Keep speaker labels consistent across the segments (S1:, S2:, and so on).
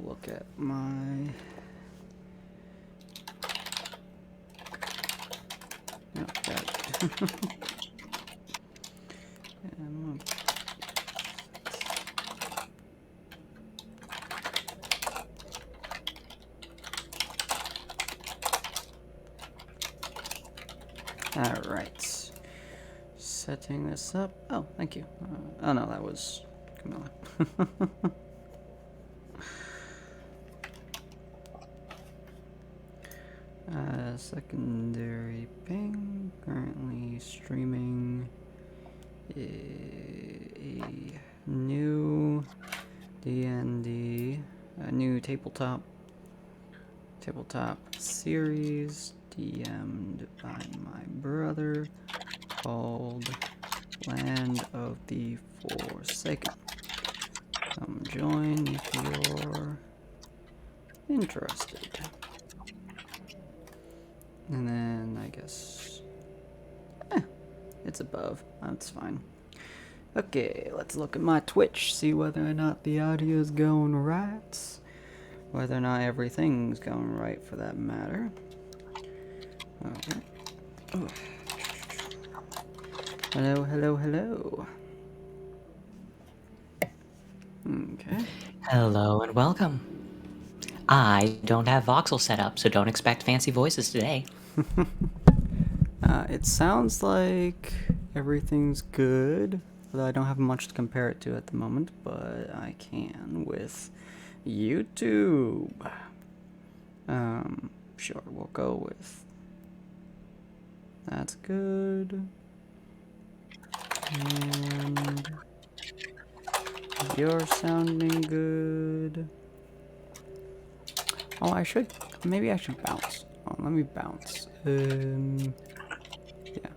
S1: look at my... No, that... Alright. Setting this up. Oh, thank you. Oh no, that was Camilla. Secondary ping. Currently streaming a new D&D, a new tabletop series DM'd by my brother called Land of the Forsaken. Come join if you're interested. And then I guess it's above. That's fine. Okay, let's look at my Twitch, see whether or not the audio is going right. Whether or not everything's going right for that matter. Okay. Ooh. Hello, hello, hello. Okay.
S2: Hello and welcome. I don't have voxel set up, so don't expect fancy voices today.
S1: It sounds like everything's good, although I don't have much to compare it to at the moment, but I can with YouTube. Sure, we'll go with... That's good. And you're sounding good. Oh, maybe I should bounce. Oh, let me bounce. Yeah,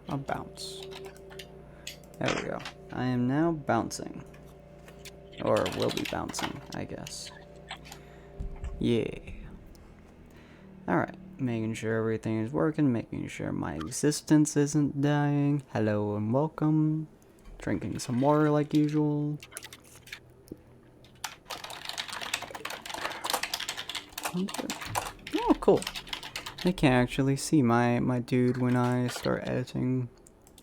S1: I'll bounce. There we go. I am now bouncing. Or will be bouncing, I guess. Yeah. Alright, making sure everything is working, making sure my existence isn't dying. Hello and welcome. Drinking some water like usual. Oh, cool. I can actually see my dude when I start editing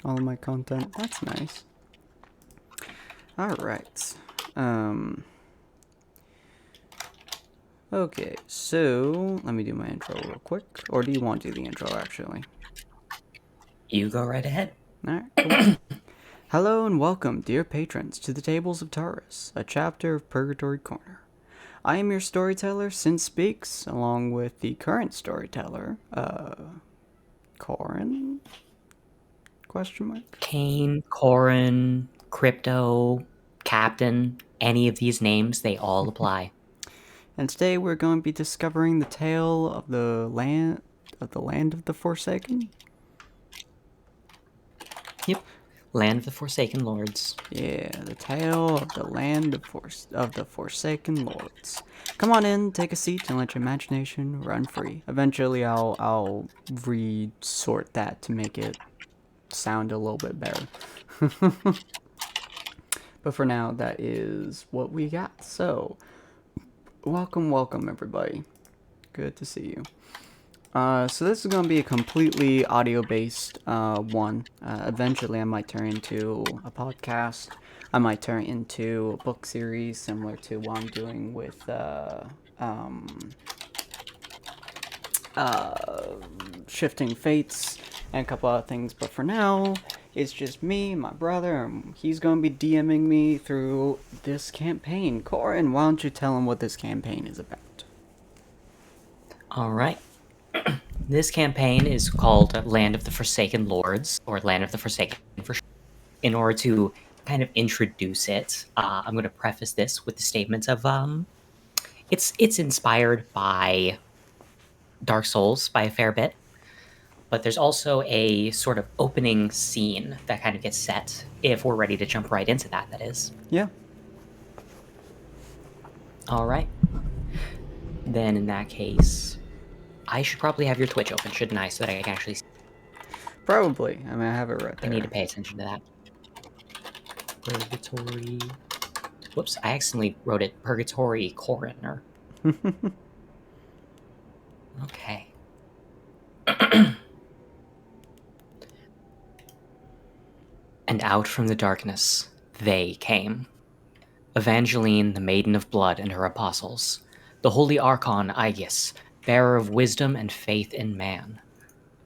S1: all of my content. That's nice. Alright. Okay, so let me do my intro real quick. Or do you want to do the intro, actually?
S2: You go right ahead.
S1: Alright, cool. Hello and welcome, dear patrons, to the Tables of Taurus, a chapter of Purgatory Corner. I am your storyteller, Sinspeaks, along with the current storyteller, Corin? Question mark?
S2: Kane, Corin, Crypto, Captain, any of these names, they all apply.
S1: And today we're going to be discovering the tale of the land of the Forsaken.
S2: Yep. Land of the Forsaken Lords.
S1: Yeah, the tale of the land of the Forsaken Lords. Come on in, take a seat, and let your imagination run free. Eventually, I'll resort that to make it sound a little bit better. But for now, that is what we got. So, welcome, everybody. Good to see you. So this is going to be a completely audio-based one. Eventually, I might turn into a podcast. I might turn into a book series similar to what I'm doing with Shifting Fates and a couple other things. But for now, it's just me, my brother, and he's going to be DMing me through this campaign. Corin, why don't you tell him what this campaign is about?
S2: All right. This campaign is called Land of the Forsaken Lords, or Land of the Forsaken for short. In order to kind of introduce it, I'm going to preface this with the statement of it's inspired by Dark Souls by a fair bit, but there's also a sort of opening scene that kind of gets set if we're ready to jump right into that, that is.
S1: Yeah.
S2: All right. Then in that case, I should probably have your Twitch open, shouldn't I, so that I can actually see.
S1: Probably. I mean, I have it right there.
S2: I need to pay attention to that. Purgatory. Whoops, I accidentally wrote it Purgatory Corner. Okay. And out from the darkness, they came. Evangeline, the Maiden of Blood, and her apostles. The Holy Archon Aegis, bearer of wisdom and faith in man.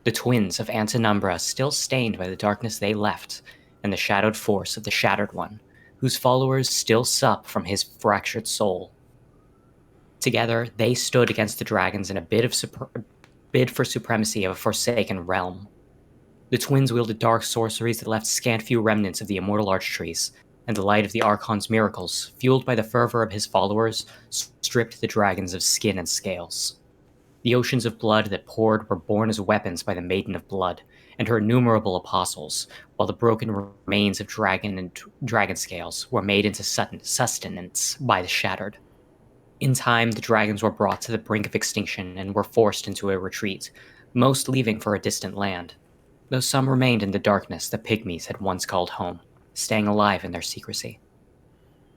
S2: The twins of Antinumbra, still stained by the darkness they left, and the shadowed force of the Shattered One, whose followers still sup from his fractured soul. Together, they stood against the dragons in a bid for supremacy of a forsaken realm. The twins wielded dark sorceries that left scant few remnants of the immortal archtrees, and the light of the Archon's miracles, fueled by the fervor of his followers, stripped the dragons of skin and scales. The oceans of blood that poured were born as weapons by the Maiden of Blood and her innumerable apostles, while the broken remains of dragon scales were made into sustenance by the Shattered. In time, the dragons were brought to the brink of extinction and were forced into a retreat, most leaving for a distant land, though some remained in the darkness the pygmies had once called home, staying alive in their secrecy.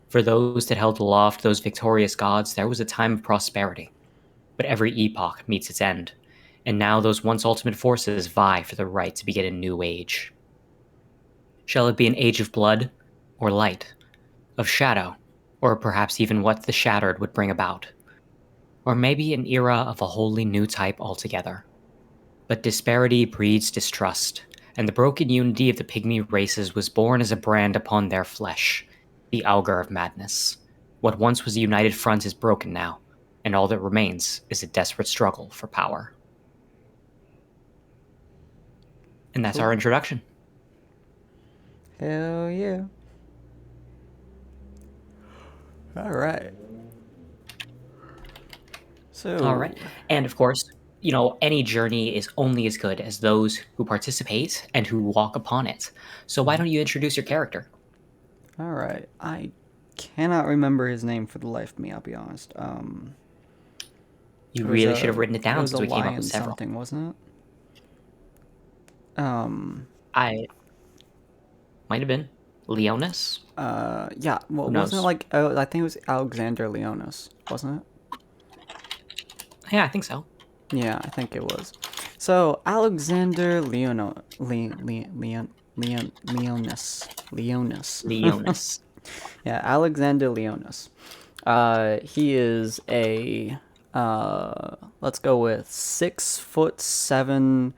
S2: For those that held aloft those victorious gods, there was a time of prosperity, but every epoch meets its end, and now those once ultimate forces vie for the right to begin a new age. Shall it be an age of blood, or light, of shadow, or perhaps even what the Shattered would bring about? Or maybe an era of a wholly new type altogether. But disparity breeds distrust, and the broken unity of the pygmy races was born as a brand upon their flesh, the augur of madness. What once was a united front is broken now, and all that remains is a desperate struggle for power. And that's our introduction.
S1: Hell yeah. Alright.
S2: All right. And of course, any journey is only as good as those who participate and who walk upon it. So why don't you introduce your character?
S1: Alright. I cannot remember his name for the life of me, I'll be honest.
S2: You really should have written it down since we came up with several.
S1: Something, wasn't it?
S2: I might have been Leonis.
S1: Yeah. Well, wasn't it like I think it was Alexander Leonis, wasn't it?
S2: Yeah, I think so.
S1: Yeah, I think it was. So Alexander Leonis. Yeah, Alexander Leonis. He is a let's go with 6'7"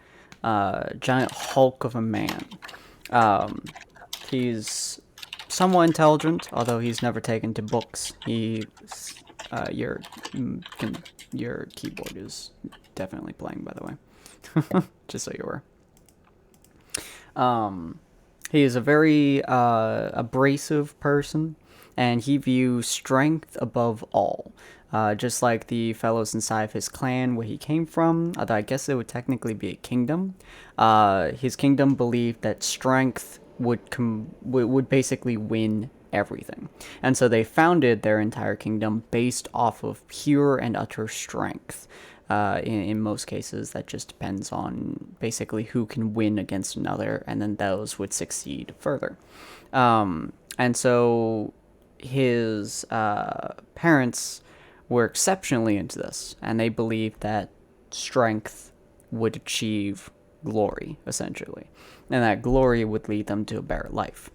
S1: giant hulk of a man. He's somewhat intelligent, although he's never taken to books. Your keyboard is definitely playing, by the way. Just so you're aware. He is a very abrasive person, and he views strength above all. Just like the fellows inside of his clan where he came from, although I guess it would technically be a kingdom. His kingdom believed that strength would basically win everything. And so they founded their entire kingdom based off of pure and utter strength. In most cases, that just depends on basically who can win against another, and then those would succeed further. And so his parents were exceptionally into this, and they believed that strength would achieve glory, essentially, and that glory would lead them to a better life.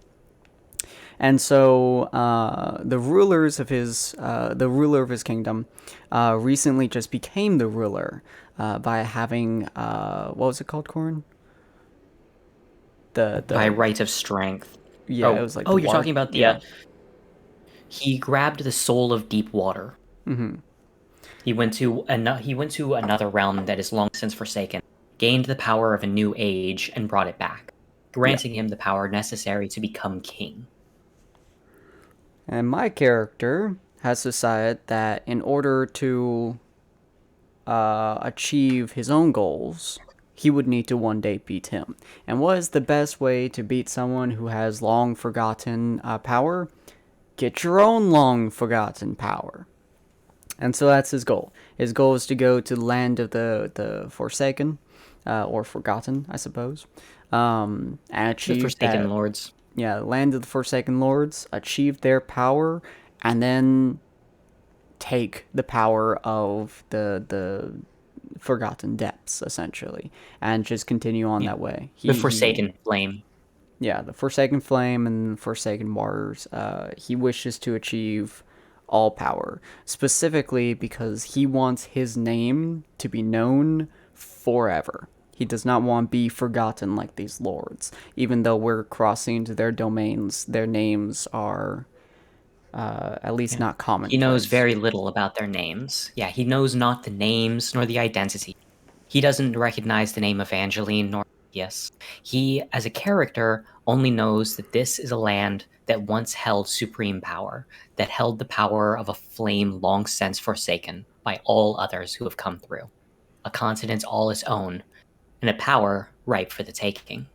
S1: And so the ruler of his kingdom recently just became the ruler by having what was it called, Corin? The
S2: by right of strength.
S1: Yeah, it was like.
S2: Oh, you're talking about the. He grabbed the soul of deep water.
S1: Mm-hmm.
S2: He went to another realm that is long since forsaken, gained the power of a new age, and brought it back, granting him the power necessary to become king.
S1: And my character has decided that in order to achieve his own goals, he would need to one day beat him. And what is the best way to beat someone who has long forgotten power? Get your own long forgotten power. And so that's his goal. His goal is to go to the land of the Forsaken, or Forgotten, I suppose, and achieve
S2: the Forsaken Lords.
S1: Yeah, the land of the Forsaken Lords, achieve their power, and then take the power of the Forgotten Depths, essentially, and just continue on
S2: Yeah.
S1: that way.
S2: The Forsaken Flame.
S1: Yeah, the Forsaken Flame and Forsaken Waters. He wishes to achieve all power, specifically because he wants his name to be known forever. He does not want to be forgotten like these lords. Even though we're crossing into their domains, their names are at least
S2: Yeah.
S1: not
S2: He knows
S1: commonplace.
S2: very little about their names. Yeah, he knows not the names nor the identity. He doesn't recognize the name Evangeline nor Yes. He, as a character, only knows that this is a land that once held supreme power, that held the power of a flame long since forsaken by all others who have come through. A continent all its own, and a power ripe for the taking.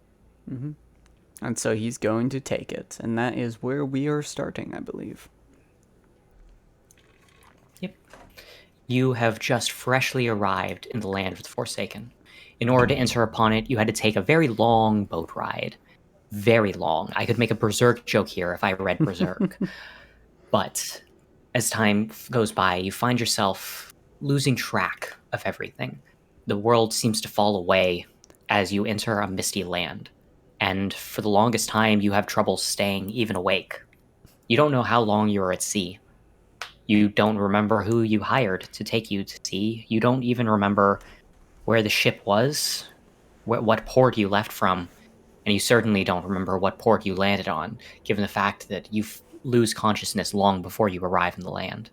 S1: And so he's going to take it, and that is where we are starting, I believe.
S2: Yep. You have just freshly arrived in the land of the Forsaken. In order to enter upon it, you had to take a very long boat ride. Very long. I could make a Berserk joke here if I read Berserk. But as time goes by, you find yourself losing track of everything. The world seems to fall away as you enter a misty land. And for the longest time, you have trouble staying even awake. You don't know how long you were at sea. You don't remember who you hired to take you to sea. You don't even remember where the ship was, what port you left from, and you certainly don't remember what port you landed on, given the fact that you lose consciousness long before you arrive in the land.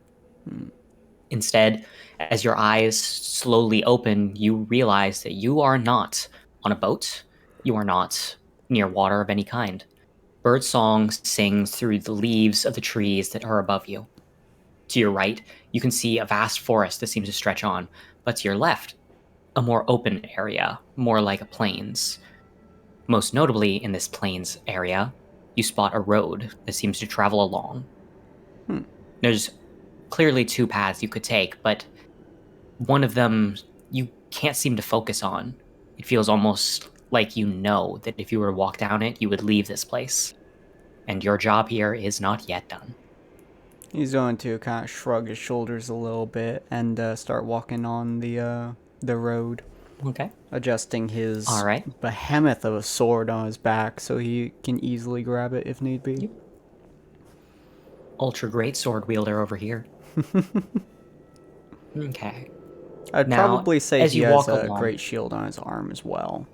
S2: Instead, as your eyes slowly open, you realize that you are not on a boat. You are not near water of any kind. Birdsong sings through the leaves of the trees that are above you. To your right, you can see a vast forest that seems to stretch on, but to your left, a more open area, more like a plains. Most notably, in this plains area, you spot a road that seems to travel along. There's clearly two paths you could take, but one of them you can't seem to focus on. It feels almost like you know that if you were to walk down it, you would leave this place. And your job here is not yet done.
S1: He's going to kind of shrug his shoulders a little bit and start walking on the road,
S2: Okay.
S1: adjusting his
S2: All right.
S1: behemoth of a sword on his back so he can easily grab it if need be.
S2: Yep. Ultra great sword wielder over here. Okay.
S1: I'd
S2: Now,
S1: probably say
S2: as
S1: he
S2: you
S1: has
S2: walk
S1: a
S2: along-
S1: great shield on his arm as well.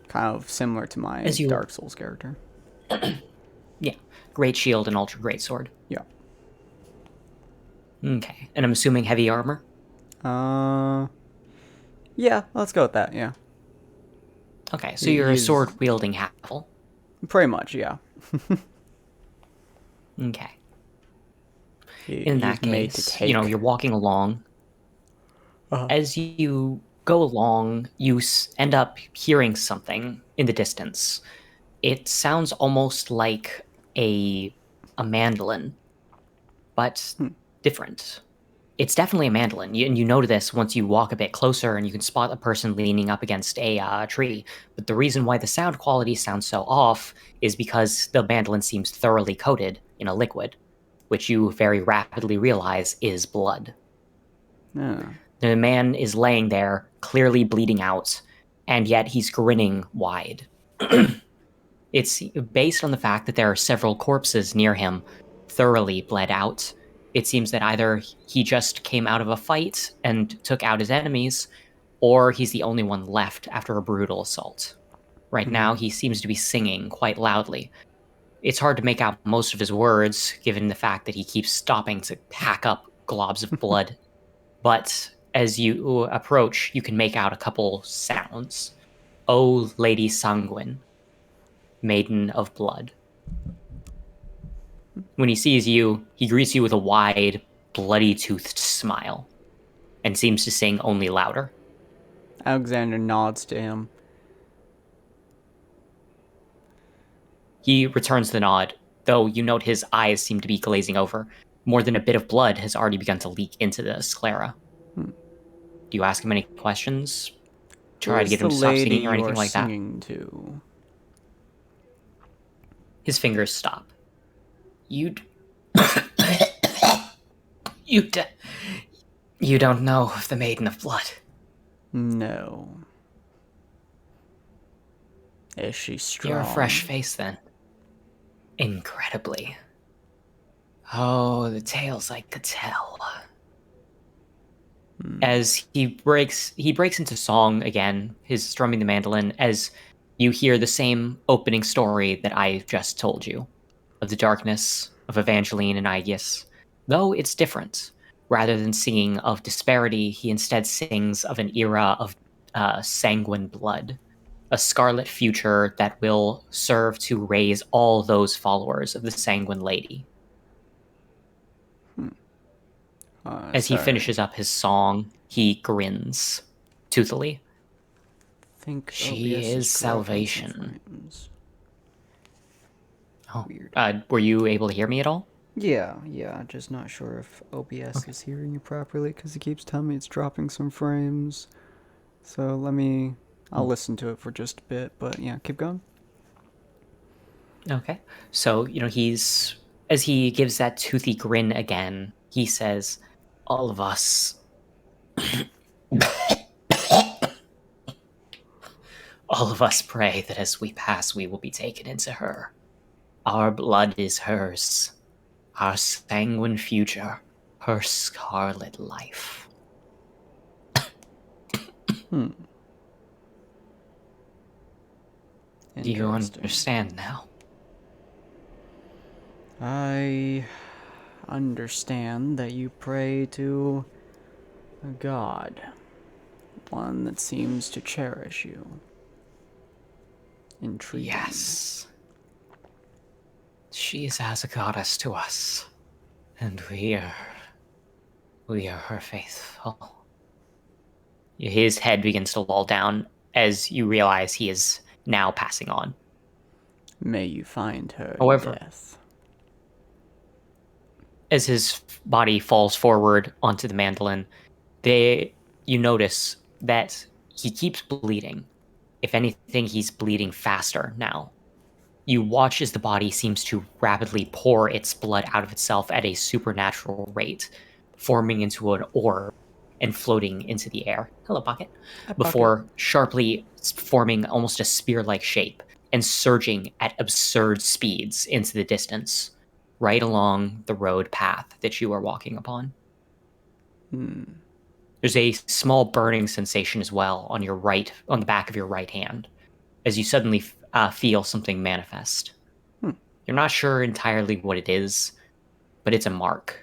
S1: Kind of similar to my
S2: As you-
S1: Dark Souls character.
S2: Yeah. Great shield and ultra great sword.
S1: Yeah.
S2: Okay. And I'm assuming heavy armor?
S1: Yeah, let's go with that, yeah.
S2: Okay, so you're a
S1: He's-
S2: sword wielding half-elf.
S1: Pretty much, yeah.
S2: Okay.
S1: He's
S2: In that
S1: made to
S2: case,
S1: take.
S2: you're walking along.
S1: Uh-huh.
S2: As you go along, you end up hearing something in the distance. It sounds almost like a mandolin, but different. It's definitely a mandolin, and you know this once you walk a bit closer and you can spot a person leaning up against a tree. But the reason why the sound quality sounds so off is because the mandolin seems thoroughly coated in a liquid, which you very rapidly realize is blood.
S1: Yeah.
S2: The man is laying there, clearly bleeding out, and yet he's grinning wide. It's based on the fact that there are several corpses near him, thoroughly bled out. It seems that either he just came out of a fight and took out his enemies, or he's the only one left after a brutal assault. Right now, he seems to be singing quite loudly. It's hard to make out most of his words, given the fact that he keeps stopping to hack up globs of blood. But as you approach, you can make out a couple sounds. "O Lady Sanguine, Maiden of Blood." When he sees you, he greets you with a wide, bloody-toothed smile, and seems to sing only louder.
S1: Alexander nods to him.
S2: He returns the nod, though you note his eyes seem to be glazing over. More than a bit of blood has already begun to leak into the sclera. Do you ask him any questions? Try to get him to stop singing or anything like that?
S1: Singing to?
S2: His fingers stop. You'd... You don't know of the Maiden of Blood.
S1: No. Is she strong?
S2: You're a fresh face, then. Incredibly. Oh, the tales I could tell. As he breaks into song again, his strumming the mandolin, as you hear the same opening story that I just told you, of the darkness of Evangeline and Aegis. Though it's different. Rather than singing of disparity, he instead sings of an era of sanguine blood, a scarlet future that will serve to raise all those followers of the Sanguine Lady. As he finishes up his song, he grins toothily.
S1: Think
S2: She
S1: OBS
S2: is
S1: dropping some
S2: salvation.
S1: frames.
S2: Oh,
S1: Weird.
S2: were you able to hear me at all?
S1: Yeah, just not sure if OBS is hearing you properly because it keeps telling me it's dropping some frames. So I'll listen to it for just a bit, but yeah, keep going.
S2: Okay. So, as he gives that toothy grin again, he says, all of us, all of us pray that as we pass, we will be taken into her. Our blood is hers, our sanguine future, her scarlet life. Do you understand now?
S1: I understand that you pray to a god, one that seems to cherish you. Intriguing.
S2: Yes. She is as a goddess to us, and we are her faithful. His head begins to loll down as you realize he is now passing on.
S1: May you find her
S2: However,
S1: death.
S2: As his body falls forward onto the mandolin, you notice that he keeps bleeding. If anything, he's bleeding faster now. You watch as the body seems to rapidly pour its blood out of itself at a supernatural rate, forming into an orb and floating into the air. Hello, Pocket. Before sharply forming almost a spear-like shape and surging at absurd speeds into the distance, right along the road path that you are walking upon. There's a small burning sensation as well on the back of your right hand, as you suddenly feel something manifest. You're not sure entirely what it is, but it's a mark.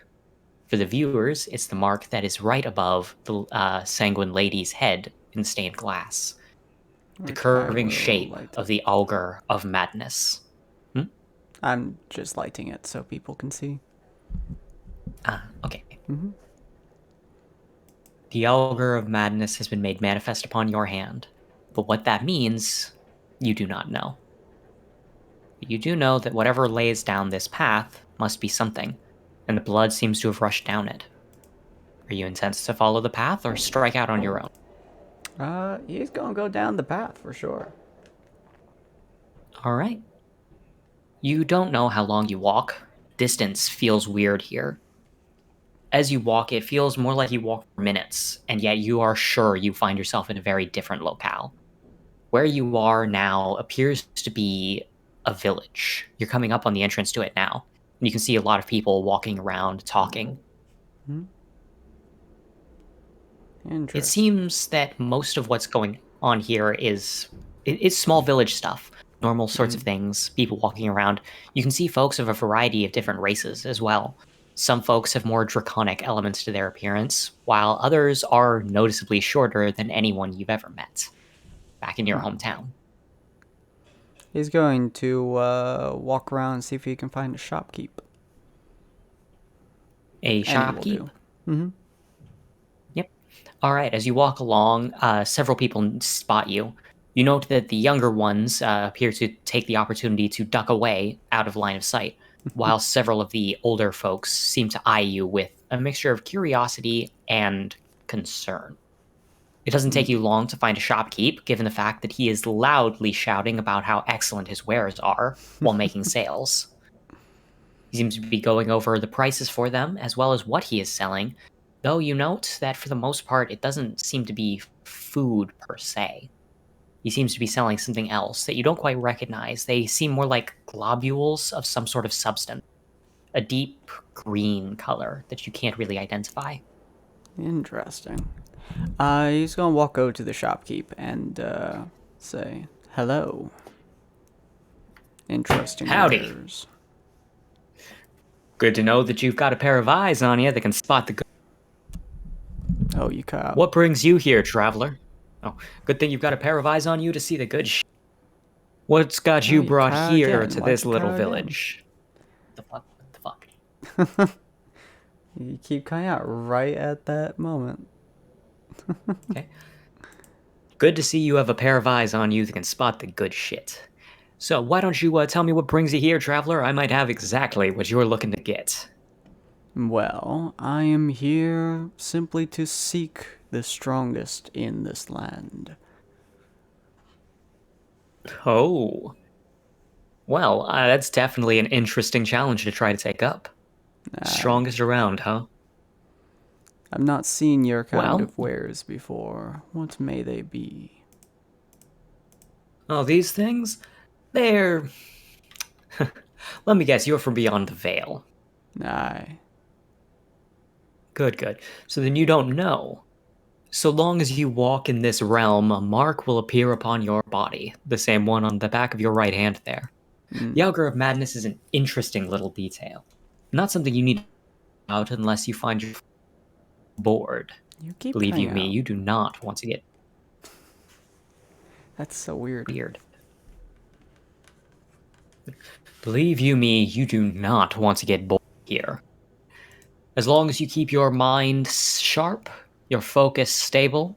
S2: For the viewers, it's the mark that is right above the Sanguine Lady's head in stained glass. The curving shape of the Augur of Madness.
S1: I'm just lighting it so people can see.
S2: Okay. The Augur of Madness has been made manifest upon your hand, but what that means, you do not know. You do know that whatever lays down this path must be something, and the blood seems to have rushed down it. Are you intent to follow the path or strike out on your own?
S1: He's gonna go down the path for sure.
S2: All right. You don't know how long you walk. Distance feels weird here. As you walk, it feels more like you walk for minutes, and yet you are sure you find yourself in a very different locale. Where you are now appears to be a village. You're coming up on the entrance to it now, and you can see a lot of people walking around, talking. It seems that most of what's going on here is small village stuff, normal sorts of things, people walking around. You can see folks of a variety of different races as well. Some folks have more draconic elements to their appearance, while others are noticeably shorter than anyone you've ever met back in your hometown.
S1: He's going to walk around and see if he can find a shopkeep.
S2: A shopkeep? Yep. All right, as you walk along, several people spot you. You note that the younger ones appear to take the opportunity to duck away out of line of sight, while several of the older folks seem to eye you with a mixture of curiosity and concern. It doesn't take you long to find a shopkeep, given the fact that he is loudly shouting about how excellent his wares are while making sales. He seems to be going over the prices for them, as well as what he is selling, though you note that for the most part, it doesn't seem to be food per se. He seems to be selling something else that you don't quite recognize. They seem more like globules of some sort of substance, a deep green color that you can't really identify.
S1: Interesting. He's gonna walk over to the shopkeep and say, hello. Interesting
S2: Howdy.
S1: wares.
S2: Good to know that you've got a pair of eyes on you that can spot the good.
S1: Oh, you cut out.
S2: What brings you here, traveler? Oh, good thing you've got a pair of eyes on you to see the good What's got
S1: Oh,
S2: you
S1: you
S2: brought
S1: cut out
S2: here
S1: again.
S2: to
S1: Why'd
S2: this
S1: you
S2: little
S1: cut out again?
S2: village? The fuck? What the fuck?
S1: You keep cutting out right at that moment.
S2: Okay. Good to see you have a pair of eyes on you that can spot the good shit. So why don't you tell me what brings you here, traveler? I might have exactly what you're looking to get.
S1: Well, I am here simply to seek the strongest in this land.
S2: Oh. Well, that's definitely an interesting challenge to try to take up. Strongest around, huh?
S1: I've not seen your kind
S2: Well,
S1: of wares before. What may they be?
S2: oh, these things? They're... Let me guess, you're from beyond the veil.
S1: Aye.
S2: Good, good. So then you don't know. So long as you walk in this realm, a mark will appear upon your body, the same one on the back of your right hand there. The Augur of Madness is an interesting little detail. Not something you need out unless you find yourself bored.
S1: You keep
S2: Believe you
S1: cutting
S2: me,
S1: out.
S2: you do not want to get
S1: That's so weird.
S2: weird. Believe you me, you do not want to get bored here. As long as you keep your mind sharp, your focus stable,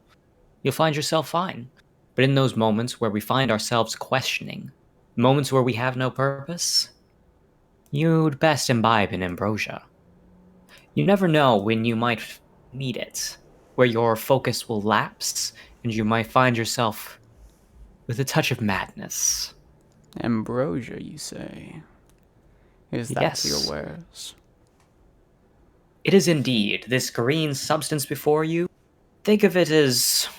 S2: you'll find yourself fine. But in those moments where we find ourselves questioning, moments where we have no purpose, you'd best imbibe in ambrosia. You never know when you might need it, where your focus will lapse and you might find yourself with a touch of madness.
S1: Ambrosia, you say? Is that your
S2: Yes,
S1: wares?
S2: it is indeed. This green substance before you, think of it as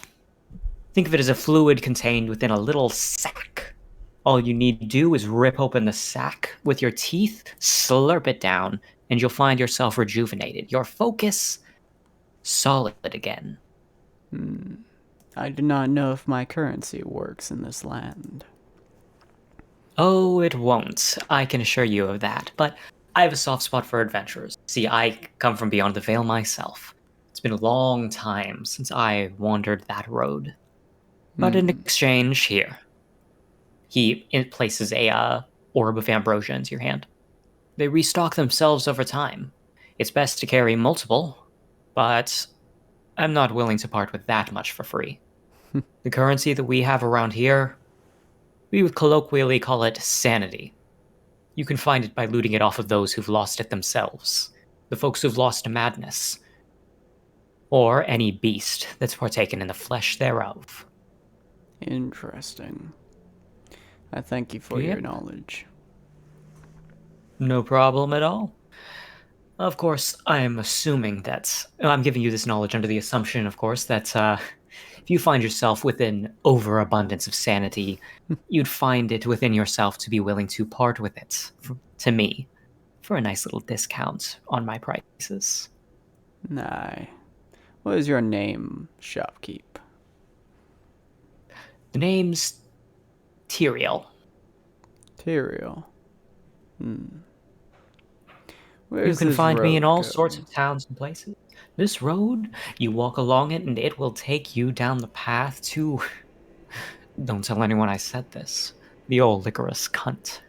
S2: a fluid contained within a little sack. All you need to do is rip open the sack with your teeth, slurp it down, and you'll find yourself rejuvenated. Your focus solid again.
S1: I do not know if my currency works in this land.
S2: Oh, it won't. I can assure you of that. But I have a soft spot for adventurers. See, I come from beyond the veil myself. It's been a long time since I wandered that road. But in exchange, here. It places a orb of ambrosia into your hand. They restock themselves over time. It's best to carry multiple, but I'm not willing to part with that much for free. The currency that we have around here, we would colloquially call it sanity. You can find it by looting it off of those who've lost it themselves, the folks who've lost to madness, or any beast that's partaken in the flesh thereof.
S1: Interesting. I thank you for your
S2: Yep.
S1: knowledge.
S2: No problem at all. Of course, I'm assuming that I'm giving you this knowledge under the assumption, of course, that if you find yourself with an overabundance of sanity, you'd find it within yourself to be willing to part with it to me for a nice little discount on my prices.
S1: Aye. What is your name, shopkeep?
S2: The name's Tyrael.
S1: Tyrael.
S2: You
S1: Where's
S2: can
S1: this
S2: find me in
S1: road
S2: all
S1: go?
S2: sorts of towns and places. This road, you walk along it and it will take you down the path to... Don't tell anyone I said this. The old licorice cunt.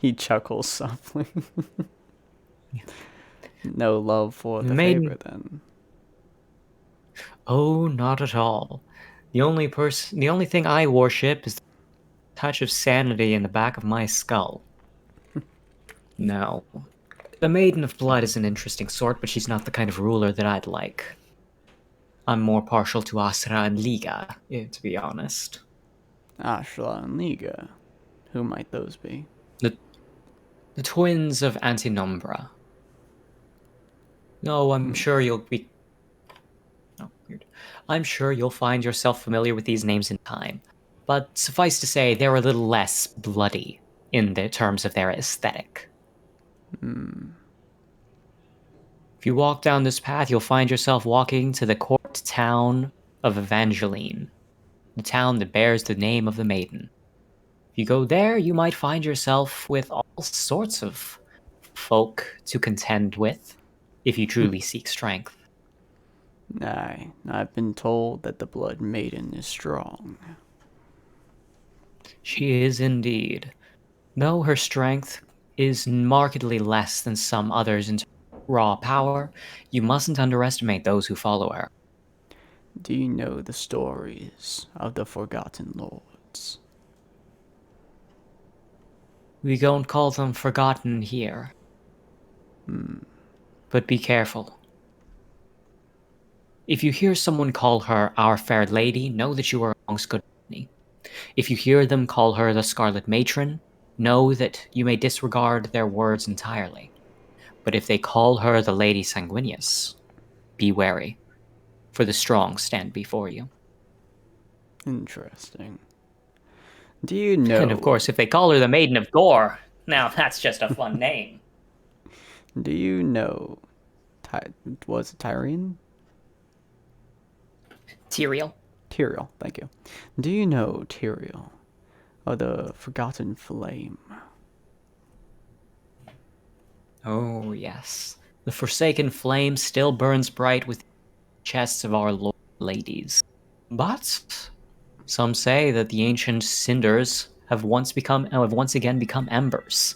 S1: He chuckles softly. No love for the
S2: Maiden.
S1: favor, then.
S2: Oh, not at all. The only thing I worship is the touch of sanity in the back of my skull. No. The Maiden of Blood is an interesting sort, but she's not the kind of ruler that I'd like. I'm more partial to Asra and Liga, to be honest.
S1: Ashla and Liga. Who might those be?
S2: The twins of Antinumbra. No, I'm sure you'll be... Oh, weird. I'm sure you'll find yourself familiar with these names in time. But suffice to say, they're a little less bloody in the terms of their aesthetic. If you walk down this path, you'll find yourself walking to the court town of Evangeline, the town that bears the name of the maiden. If you go there, you might find yourself with all sorts of folk to contend with, if you truly seek strength.
S1: Aye, I've been told that the Blood Maiden is strong.
S2: She is indeed. Though her strength is markedly less than some others in raw power, you mustn't underestimate those who follow her.
S1: Do you know the stories of the Forgotten Lords?
S2: We don't call them forgotten here. But be careful. If you hear someone call her our fair lady, know that you are amongst good company. If you hear them call her the Scarlet Matron, know that you may disregard their words entirely. But if they call her the Lady Sanguinius, be wary, for the strong stand before you.
S1: Interesting. Do you know...
S2: And of course, if they call her the Maiden of Gore, now that's just a fun name.
S1: Do you know... was it Tyrion?
S2: Tyrael.
S1: Tyrael, thank you. Do you know Tyrael, or the Forgotten Flame?
S2: Oh, yes. The Forsaken Flame still burns bright with chests of our Lord ladies. But some say that the ancient cinders have once again become embers.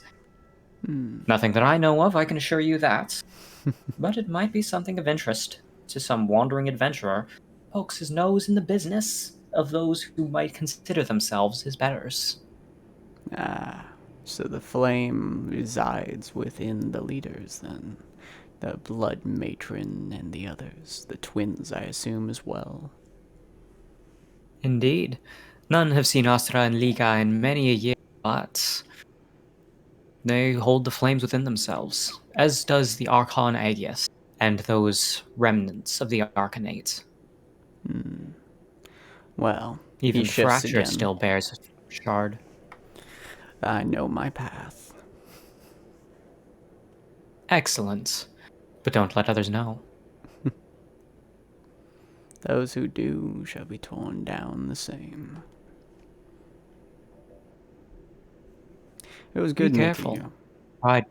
S2: Nothing that I know of, I can assure you that. But it might be something of interest to some wandering adventurer who pokes his nose in the business of those who might consider themselves his betters.
S1: Ah, so the flame resides within the leaders, then. The Blood Matron and the others. The twins, I assume, as well.
S2: Indeed. None have seen Astra and Liga in many a year, but they hold the flames within themselves, as does the Archon Aegis and those remnants of the Arcanate.
S1: Well,
S2: Even
S1: he
S2: the
S1: shifts
S2: Fracture
S1: again.
S2: still bears a shard.
S1: I know my path.
S2: Excellent. But don't let others know.
S1: Those who do shall be torn down the same. It was good
S2: Be
S1: meeting
S2: careful.
S1: you.
S2: Pride.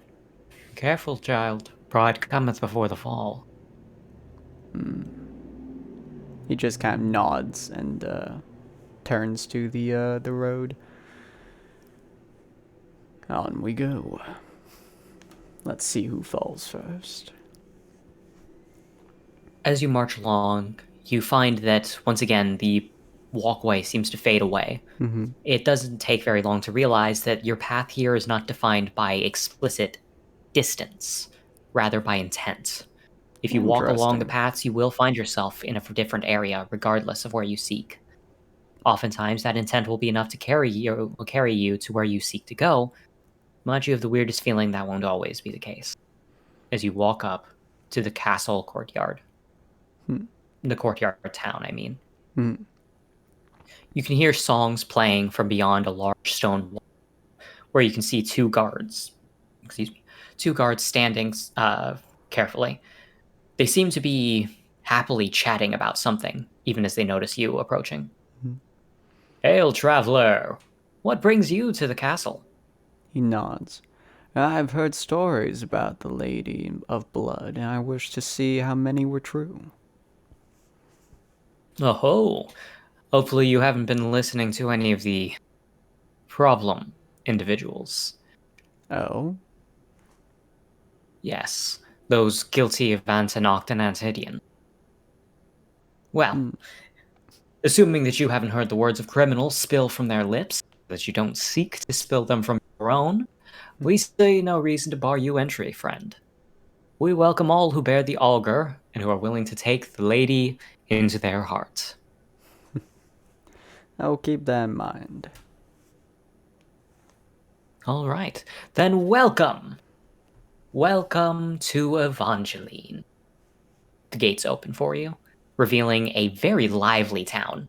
S2: Careful, child. Pride cometh before the fall.
S1: He just kind of nods and turns to the road. On we go. Let's see who falls first.
S2: As you march along, you find that, once again, the walkway seems to fade away. It doesn't take very long to realize that your path here is not defined by explicit distance, rather by intent. If you walk along the
S1: Interesting.
S2: paths, you will find yourself in a different area, regardless of where you seek. Oftentimes, that intent will be enough to carry you to where you seek to go, but you have the weirdest feeling that won't always be the case. As you walk up to the castle courtyard. The courtyard town, I mean. You can hear songs playing from beyond a large stone wall, where you can see two guards standing carefully. They seem to be happily chatting about something, even as they notice you approaching. Hail, traveler! What brings you to the castle?
S1: He nods. I've heard stories about the Lady of Blood, and I wish to see how many were true.
S2: Oh, hopefully you haven't been listening to any of the problem individuals.
S1: Oh?
S2: Yes, those guilty of Antinoct and Antidian. Well, assuming that you haven't heard the words of criminals spill from their lips, that you don't seek to spill them from your own, we see no reason to bar you entry, friend. We welcome all who bear the augur and who are willing to take the lady into their heart.
S1: I will keep that in mind.
S2: All right. Then welcome. Welcome to Evangeline. The gates open for you, revealing a very lively town.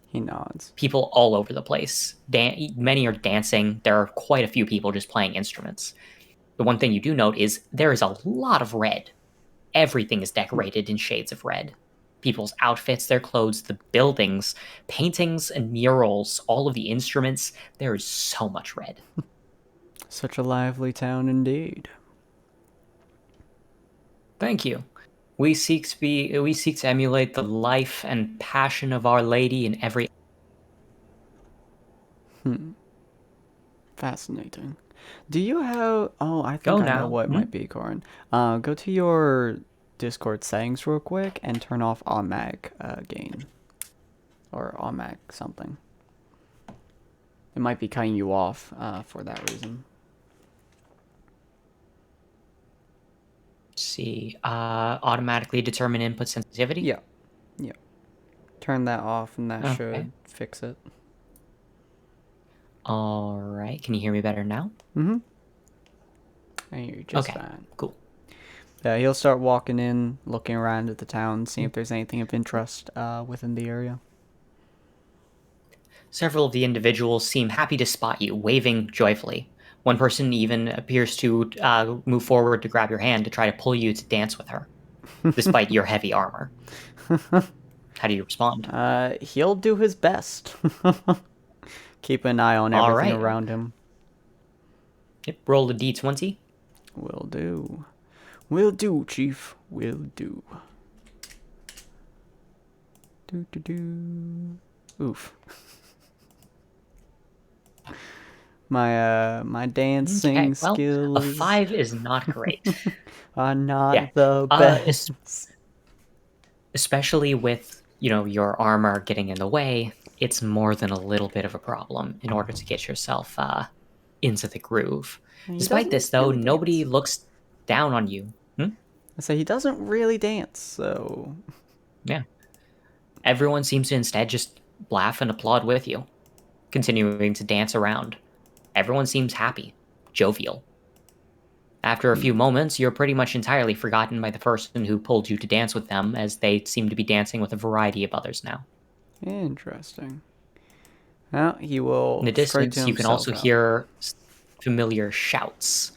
S1: He nods.
S2: People all over the place. Many are dancing. There are quite a few people just playing instruments. The one thing you do note is there is a lot of red. Everything is decorated in shades of red. People's outfits, their clothes, the buildings, paintings and murals, all of the instruments, there is so much red.
S1: Such a lively town indeed.
S2: Thank you. We seek to emulate the life and passion of Our Lady in every.
S1: Fascinating. Do you have... Oh, I
S2: Go
S1: think I know
S2: now.
S1: what might be, Corin. Go to your Discord settings real quick and turn off automatic gain. Or automatic something. It might be cutting you off for that reason.
S2: See, automatically determine input sensitivity.
S1: Yeah. Yeah. Turn that off and that
S2: Okay.
S1: should fix it.
S2: All right. Can you hear me better now?
S1: Mm-hmm. I hear you just
S2: Okay.
S1: fine.
S2: Cool.
S1: Yeah, he'll start walking in, looking around at the town, seeing if there's anything of interest within the area.
S2: Several of the individuals seem happy to spot you, waving joyfully. One person even appears to move forward to grab your hand to try to pull you to dance with her, despite your heavy armor. How do you respond?
S1: He'll do his best. Keep an eye on everything around him.
S2: Yep, roll a d20.
S1: Will do. Will do, Chief. Will do. Do. Oof. My dancing skills.
S2: A 5 is not great.
S1: Are not the best.
S2: Especially with, your armor getting in the way, it's more than a little bit of a problem in order to get yourself into the groove. Despite this, though, really nobody looks down on you.
S1: I say he doesn't really dance, so...
S2: Yeah. Everyone seems to instead just laugh and applaud with you, continuing to dance around. Everyone seems happy, jovial. After a few moments, you're pretty much entirely forgotten by the person who pulled you to dance with them, as they seem to be dancing with a variety of others now.
S1: Interesting. Well, he will.
S2: In the distance, you can also hear familiar shouts.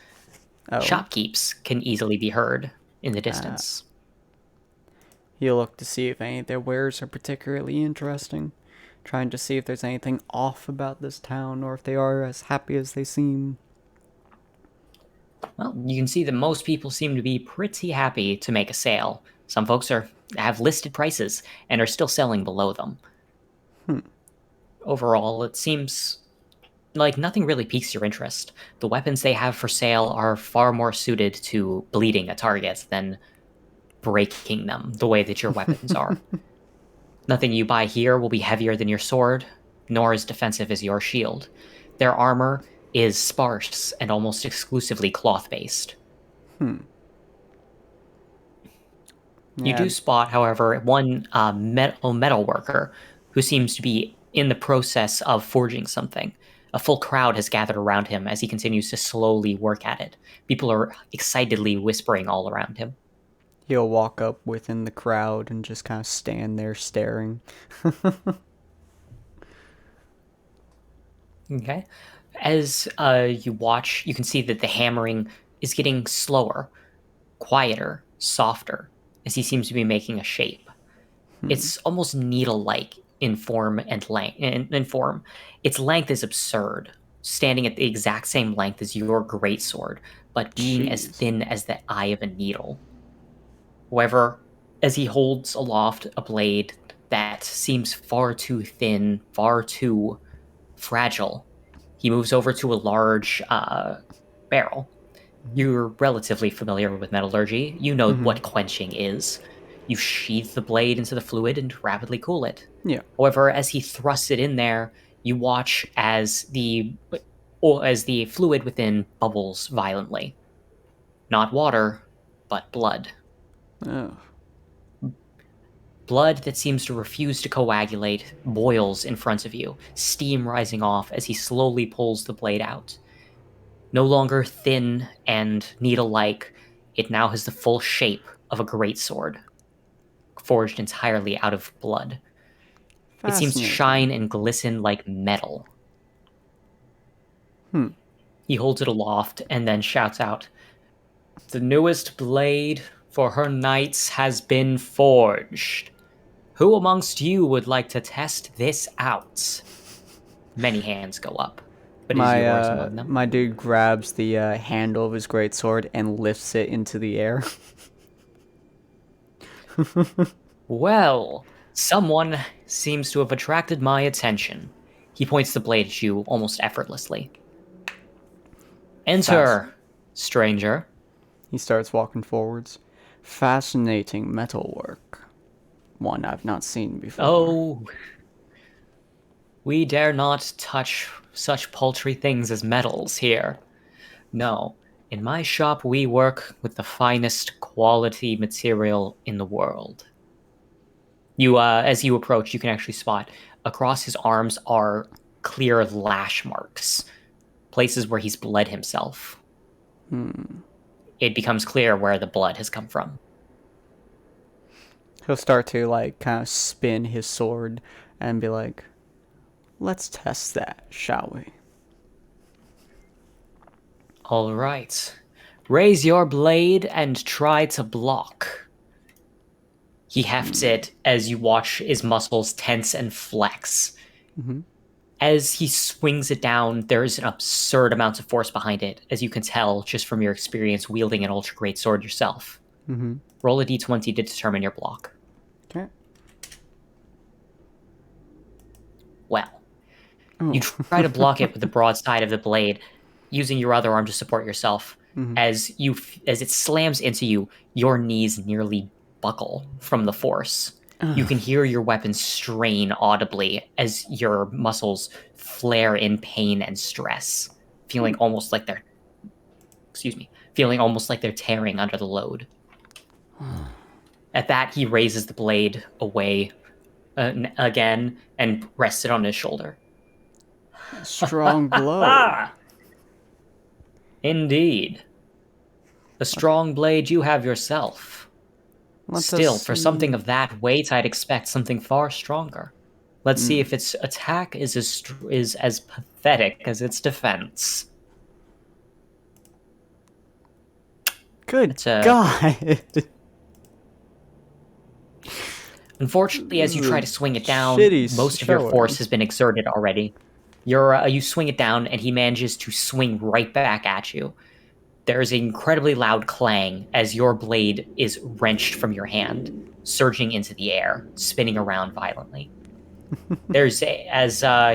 S1: Oh.
S2: Shopkeeps can easily be heard in the distance.
S1: He'll look to see if any of their wares are particularly interesting, trying to see if there's anything off about this town, or if they are as happy as they seem.
S2: Well, you can see that most people seem to be pretty happy to make a sale. Some folks have listed prices and are still selling below them. Overall, it seems like nothing really piques your interest. The weapons they have for sale are far more suited to bleeding a target than breaking them the way that your weapons are. Nothing you buy here will be heavier than your sword, nor as defensive as your shield. Their armor is sparse and almost exclusively cloth-based. You do spot, however, one metal worker who seems to be in the process of forging something. A full crowd has gathered around him as he continues to slowly work at it. People are excitedly whispering all around him.
S1: He'll walk up within the crowd and just kind of stand there staring.
S2: Okay. As you watch, you can see that the hammering is getting slower, quieter, softer, as he seems to be making a shape. It's almost needle-like in form and length. In form, its length is absurd, standing at the exact same length as your greatsword, but being as thin as the eye of a needle. However, as he holds aloft a blade that seems far too thin, far too fragile, he moves over to a large barrel. You're relatively familiar with metallurgy. You know what quenching is. You sheath the blade into the fluid and rapidly cool it.
S1: Yeah.
S2: However, as he thrusts it in there, you watch as the fluid within bubbles violently. Not water, but blood.
S1: Oh.
S2: Blood that seems to refuse to coagulate boils in front of you, steam rising off as he slowly pulls the blade out. No longer thin and needle-like, it now has the full shape of a greatsword, forged entirely out of blood. It seems to shine and glisten like metal. He holds it aloft and then shouts out, "The newest blade for her knights has been forged. Who amongst you would like to test this out?" Many hands go up, but is yours among them?
S1: My dude grabs the handle of his greatsword and lifts it into the air.
S2: Well, someone seems to have attracted my attention. He points the blade at you almost effortlessly. Enter, stranger.
S1: He starts walking forwards. Fascinating metalwork. One I've not seen before.
S2: Oh, we dare not touch such paltry things as metals here. No, in my shop we work with the finest quality material in the world. You, as you approach, you can actually spot across his arms are clear lash marks, places where he's bled himself. It becomes clear where the blood has come from.
S1: He'll start to like kind of spin his sword and be like, "Let's test that, shall we?"
S2: All right. Raise your blade and try to block. He hefts it as you watch his muscles tense and flex. As he swings it down, there's an absurd amount of force behind it, as you can tell just from your experience wielding an ultra great sword yourself. Roll a d20 to determine your block.
S1: Okay.
S2: Well, you try to block it with the broad side of the blade, using your other arm to support yourself. As it slams into you, your knees nearly buckle from the force. You can hear your weapon strain audibly as your muscles flare in pain and stress, feeling almost like they're tearing under the load. At that, he raises the blade away again and rests it on his shoulder.
S1: Strong blow.
S2: Indeed. A strong blade you have yourself. Still, for something of that weight, I'd expect something far stronger. Let's see if its attack is as pathetic as its defense.
S1: Good God.
S2: Unfortunately, as you try to swing it down,
S1: Shitty
S2: most of your
S1: sword.
S2: force has been exerted already. You swing it down, and he manages to swing right back at you. There's an incredibly loud clang as your blade is wrenched from your hand, surging into the air, spinning around violently. As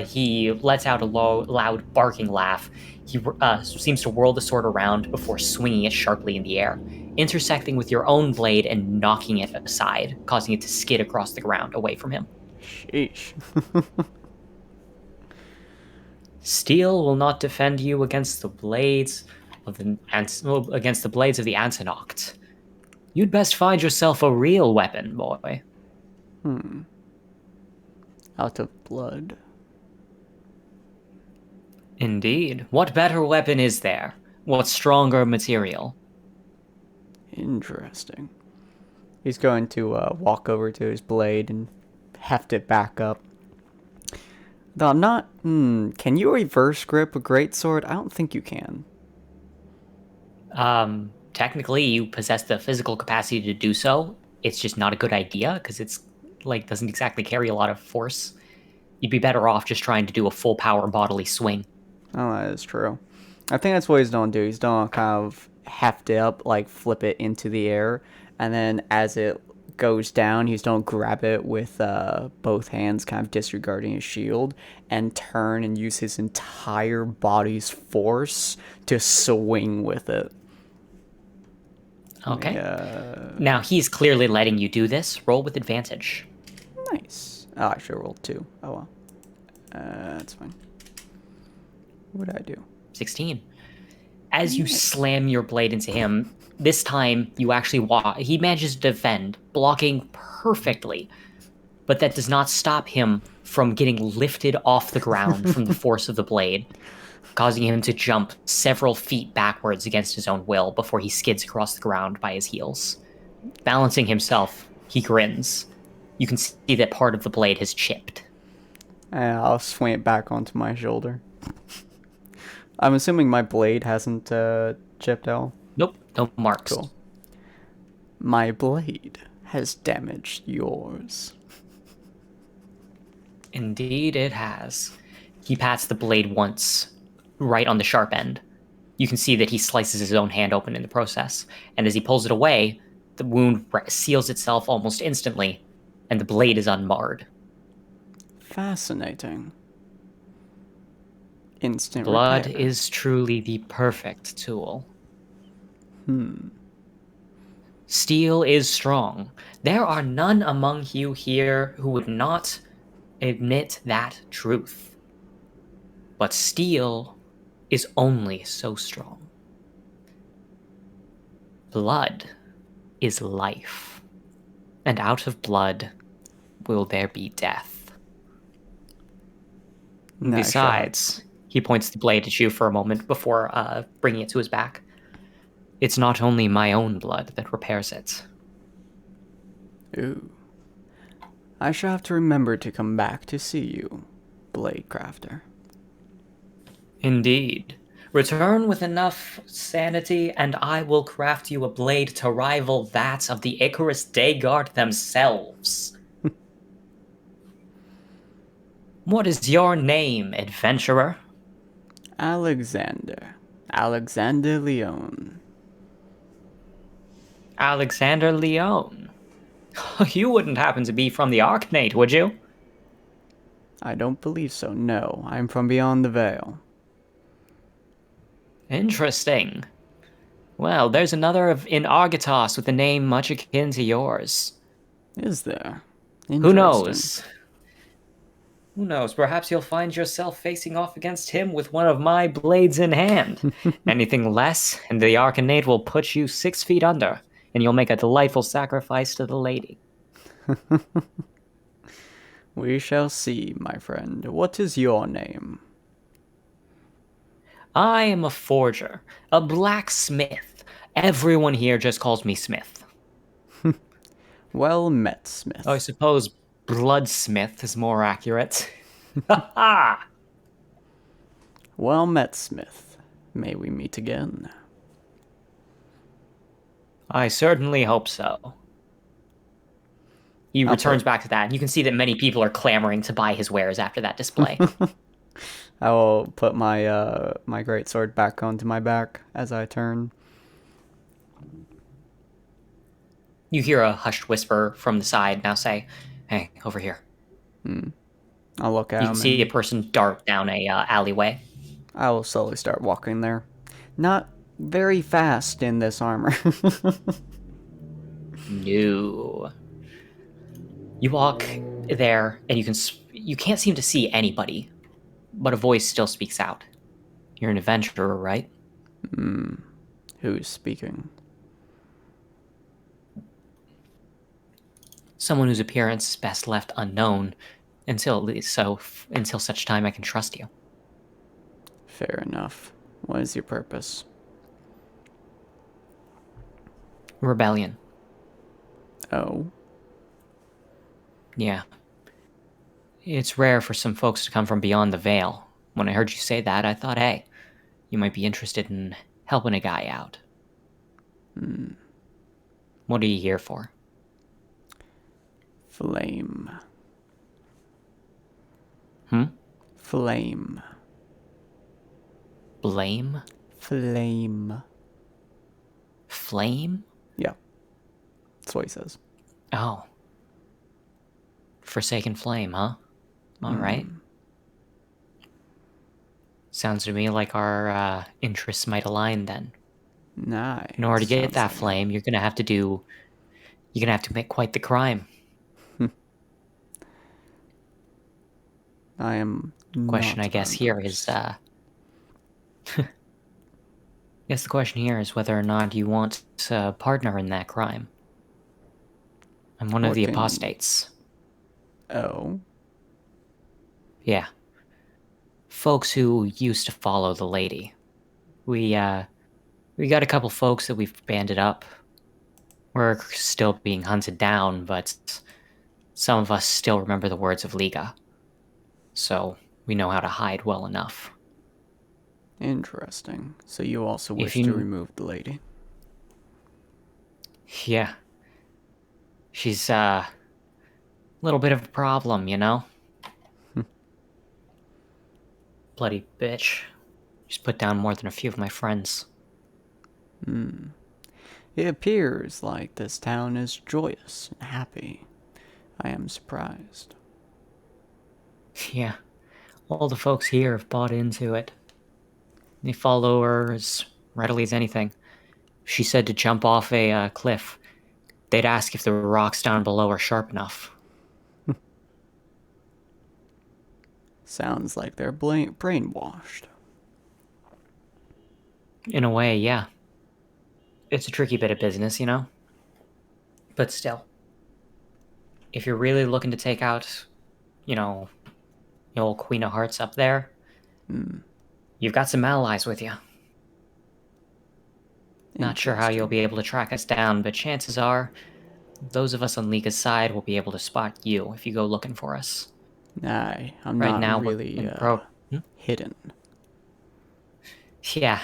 S2: he lets out a loud barking laugh, he seems to whirl the sword around before swinging it sharply in the air, intersecting with your own blade and knocking it aside, causing it to skid across the ground away from him.
S1: Sheesh.
S2: Steel will not defend you against the blades of the Antonoct. You'd best find yourself a real weapon, boy.
S1: Out of blood.
S2: Indeed. What better weapon is there? What stronger material?
S1: Interesting. He's going to walk over to his blade and heft it back up. Though I'm not... can you reverse grip a greatsword? I don't think you can.
S2: Technically, you possess the physical capacity to do so. It's just not a good idea, because it's, doesn't exactly carry a lot of force. You'd be better off just trying to do a full power bodily swing.
S1: Oh, that is true. I think that's what he's going to do. He's going to kind of heft it up, flip it into the air, and then as it goes down, he's going to grab it with both hands, kind of disregarding his shield, and turn and use his entire body's force to swing with it.
S2: Okay. Now, he's clearly letting you do this. Roll with advantage.
S1: Nice. Oh, I should have rolled 2. Oh, well. That's fine. What did I do?
S2: 16. As you slam your blade into him, this time you actually he manages to defend, blocking perfectly. But that does not stop him from getting lifted off the ground from the force of the blade. causing him to jump several feet backwards against his own will before he skids across the ground by his heels. Balancing himself, he grins. You can see that part of the blade has chipped.
S1: I'll swing it back onto my shoulder. I'm assuming my blade hasn't chipped out.
S2: Nope, no marks.
S1: Cool. My blade has damaged yours.
S2: Indeed it has. He pats the blade once, right on the sharp end. You can see that he slices his own hand open in the process, and as he pulls it away, the wound seals itself almost instantly, and the blade is unmarred.
S1: Fascinating. Instant
S2: Blood
S1: repair.
S2: is truly the perfect tool. Steel is strong. There are none among you here who would not admit that truth. But steel is only so strong. Blood is life, and out of blood will there be death.
S1: Nice
S2: Besides, he points the blade at you for a moment before bringing it to his back. It's not only my own blood that repairs it.
S1: Ooh. I shall have to remember to come back to see you, Blade Crafter.
S2: Indeed. Return with enough sanity, and I will craft you a blade to rival that of the Icarus Dayguard themselves. What is your name, adventurer?
S1: Alexander Leone.
S2: Alexander Leone. You wouldn't happen to be from the Arcanate, would you?
S1: I don't believe so, no. I'm from beyond the veil.
S2: Interesting. Well, there's another in Argatos with a name much akin to yours.
S1: Is there?
S2: Who knows? Who knows? Perhaps you'll find yourself facing off against him with one of my blades in hand. Anything less, and the Arcanate will put you 6 feet under, and you'll make a delightful sacrifice to the lady.
S1: We shall see, my friend. What is your name?
S2: I am a forger, a blacksmith. Everyone here just calls me Smith.
S1: Well met, Smith.
S2: I suppose Bloodsmith is more accurate. Ha ha!
S1: Well met, Smith. May we meet again.
S2: I certainly hope so. He returns back to that, and you can see that many people are clamoring to buy his wares after that display.
S1: I will put my my greatsword back onto my back as I turn.
S2: You hear a hushed whisper from the side now say, "Hey, over here."
S1: I'll look at
S2: You
S1: him.
S2: can see a person dart down a alleyway.
S1: I will slowly start walking there. Not very fast in this armor.
S2: No. You walk there, and you can't seem to see anybody, but a voice still speaks out. You're an adventurer, right?
S1: Who's speaking?
S2: Someone whose appearance is best left unknown until such time I can trust you.
S1: Fair enough. What is your purpose?
S2: Rebellion.
S1: Oh?
S2: Yeah. It's rare for some folks to come from beyond the veil. When I heard you say that, I thought, hey, you might be interested in helping a guy out. What are you here for?
S1: Flame. Flame.
S2: Blame?
S1: Flame.
S2: Flame?
S1: Yeah. That's what he says.
S2: Oh. Forsaken Flame, huh? Alright. Sounds to me like our interests might align then.
S1: Nice.
S2: In order to get
S1: Sounds
S2: that
S1: like
S2: flame, you're gonna have to commit quite the crime.
S1: I am
S2: Question,
S1: not
S2: I guess,
S1: on
S2: here
S1: purpose.
S2: is, I guess the question here is whether or not you want a partner in that crime. I'm one of
S1: What
S2: the
S1: can-
S2: apostates.
S1: Oh?
S2: Yeah. folks who used to follow the lady. We got a couple folks that we've banded up. We're still being hunted down, but some of us still remember the words of Liga. So we know how to hide well enough.
S1: Interesting. So you also
S2: If
S1: wish to
S2: you...
S1: remove the lady?
S2: Yeah. She's, a little bit of a problem, you know? Bloody bitch. She's put down more than a few of my friends.
S1: It appears like this town is joyous and happy. I am surprised.
S2: Yeah. All the folks here have bought into it. They follow her as readily as anything. She said to jump off a cliff. They'd ask if the rocks down below are sharp enough.
S1: Sounds like they're brainwashed.
S2: In a way, yeah. It's a tricky bit of business, you know? But still. If you're really looking to take out, you know, the old Queen of Hearts up there, you've got some allies with you. Not sure how you'll be able to track us down, but chances are those of us on Liga's side will be able to spot you if you go looking for us.
S1: Aye, I'm
S2: Right
S1: not
S2: now,
S1: really hidden.
S2: Yeah.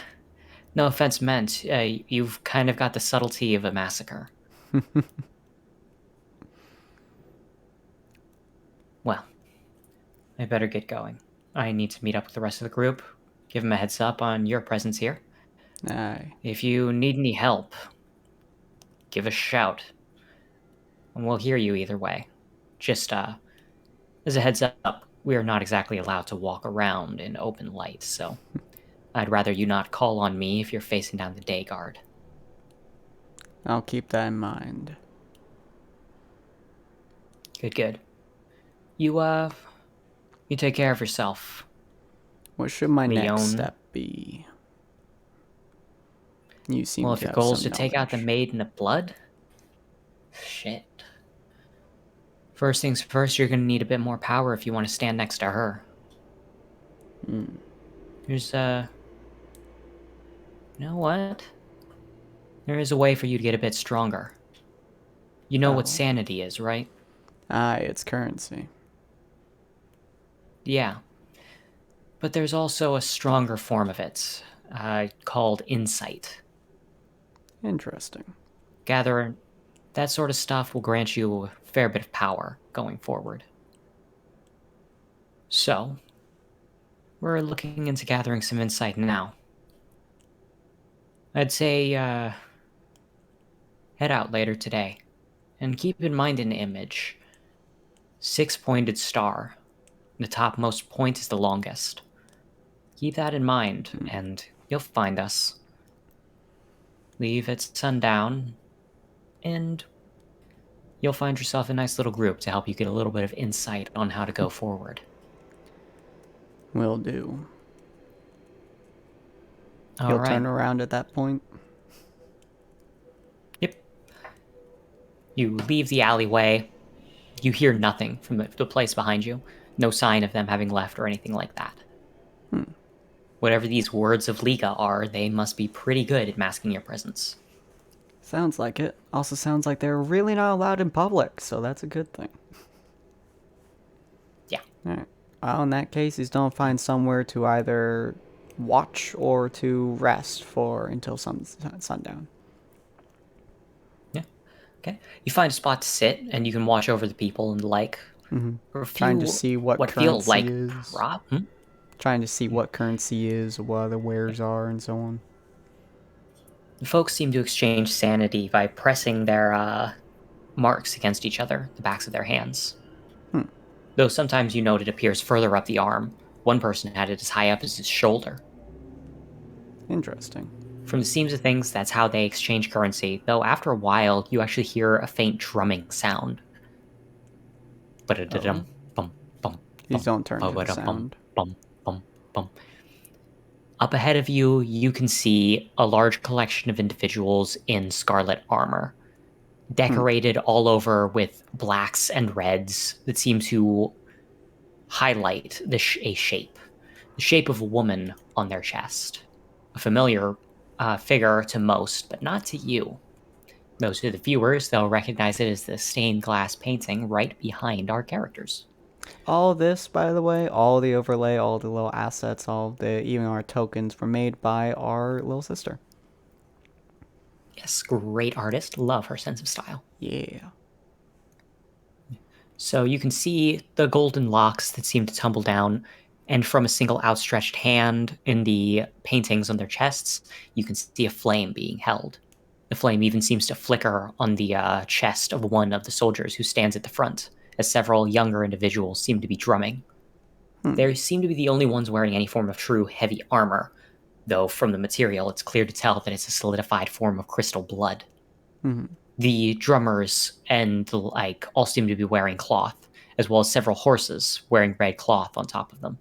S2: No offense meant. You've kind of got the subtlety of a massacre. Well, I better get going. I need to meet up with the rest of the group, give them a heads up on your presence here.
S1: Aye.
S2: If you need any help, give a shout. And we'll hear you either way. Just, as a heads up, we are not exactly allowed to walk around in open light, so I'd rather you not call on me if you're facing down the day guard.
S1: I'll keep that in mind.
S2: Good. You take care of yourself.
S1: What should my next
S2: Leon.
S1: step be? You seem
S2: Well,
S1: to
S2: if your
S1: have
S2: goal is
S1: some
S2: to take out the
S1: knowledge.
S2: Maiden of Blood? Shit. First things first, you're gonna need a bit more power if you want to stand next to her. There's, you know what? There is a way for you to get a bit stronger. You know what sanity is, right?
S1: Aye, it's currency.
S2: Yeah. But there's also a stronger form of it, called insight.
S1: Interesting.
S2: Gather that sort of stuff will grant you a fair bit of power going forward. So, we're looking into gathering some insight now. I'd say, head out later today. And keep in mind an image. 6-pointed star. The topmost point is the longest. Keep that in mind, and you'll find us. Leave at sundown, and you'll find yourself a nice little group to help you get a little bit of insight on how to go forward.
S1: Will do.
S2: All right.
S1: Turn around at that point?
S2: Yep. You leave the alleyway. You hear nothing from the place behind you. No sign of them having left or anything like that. Whatever these words of Liga are, they must be pretty good at masking your presence.
S1: Sounds like it. Also sounds like they're really not allowed in public, so that's a good thing.
S2: Yeah.
S1: Alright. Well, in that case, he's gonna find somewhere to either watch or to rest for until sundown.
S2: Yeah. Okay. You find a spot to sit, and you can watch over the people and the like.
S1: Trying to see what
S2: feel
S1: currency
S2: like
S1: is.
S2: Trying
S1: to see what currency is, what the wares are, and so on.
S2: The folks seem to exchange sanity by pressing their marks against each other, the backs of their hands. Though sometimes you note it appears further up the arm. One person had it as high up as his shoulder.
S1: Interesting.
S2: From the seams of things, that's how they exchange currency, though after a while, you actually hear a faint drumming sound.
S1: Please don't turn to the sound.
S2: Up ahead of you, you can see a large collection of individuals in scarlet armor, decorated all over with blacks and reds that seem to highlight a shape. the shape of a woman on their chest. A familiar figure to most, but not to you. Most of the viewers, they'll recognize it as the stained glass painting right behind our characters.
S1: All this, by the way, all the overlay, all the little assets, even our tokens were made by our little sister.
S2: Yes, great artist. Love her sense of style.
S1: Yeah.
S2: So you can see the golden locks that seem to tumble down, and from a single outstretched hand in the paintings on their chests, you can see a flame being held. The flame even seems to flicker on the chest of one of the soldiers who stands at the front, as several younger individuals seem to be drumming. They seem to be the only ones wearing any form of true heavy armor, though from the material it's clear to tell that it's a solidified form of crystal blood.
S1: Mm-hmm.
S2: The drummers and all seem to be wearing cloth, as well as several horses wearing red cloth on top of them.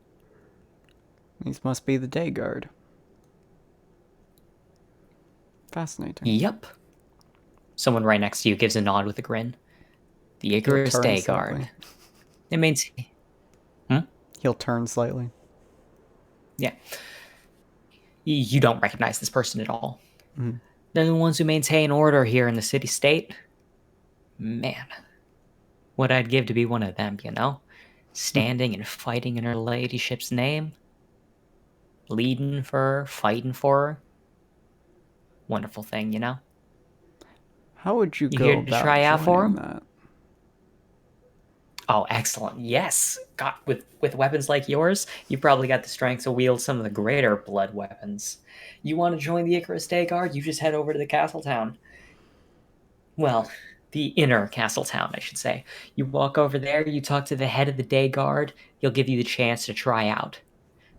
S1: These must be the day guard. Fascinating.
S2: Yep. Someone right next to you gives a nod with a grin. The Icarus Day Guard. It means...
S1: He'll turn slightly.
S2: Yeah. You don't recognize this person at all.
S1: Mm-hmm.
S2: They're the ones who maintain order here in the city-state. Man, what I'd give to be one of them, you know? Standing and fighting in her ladyship's name. Bleeding for her, fighting for her. Wonderful thing, you know?
S1: How would you go
S2: here to
S1: about
S2: try out for him?
S1: that?
S2: Oh, excellent. Yes. God, with weapons like yours, you probably got the strength to wield some of the greater blood weapons. You want to join the Icarus Day Guard? You just head over to the castle town. Well, the inner castle town, I should say. You walk over there, you talk to the head of the Day Guard, he'll give you the chance to try out.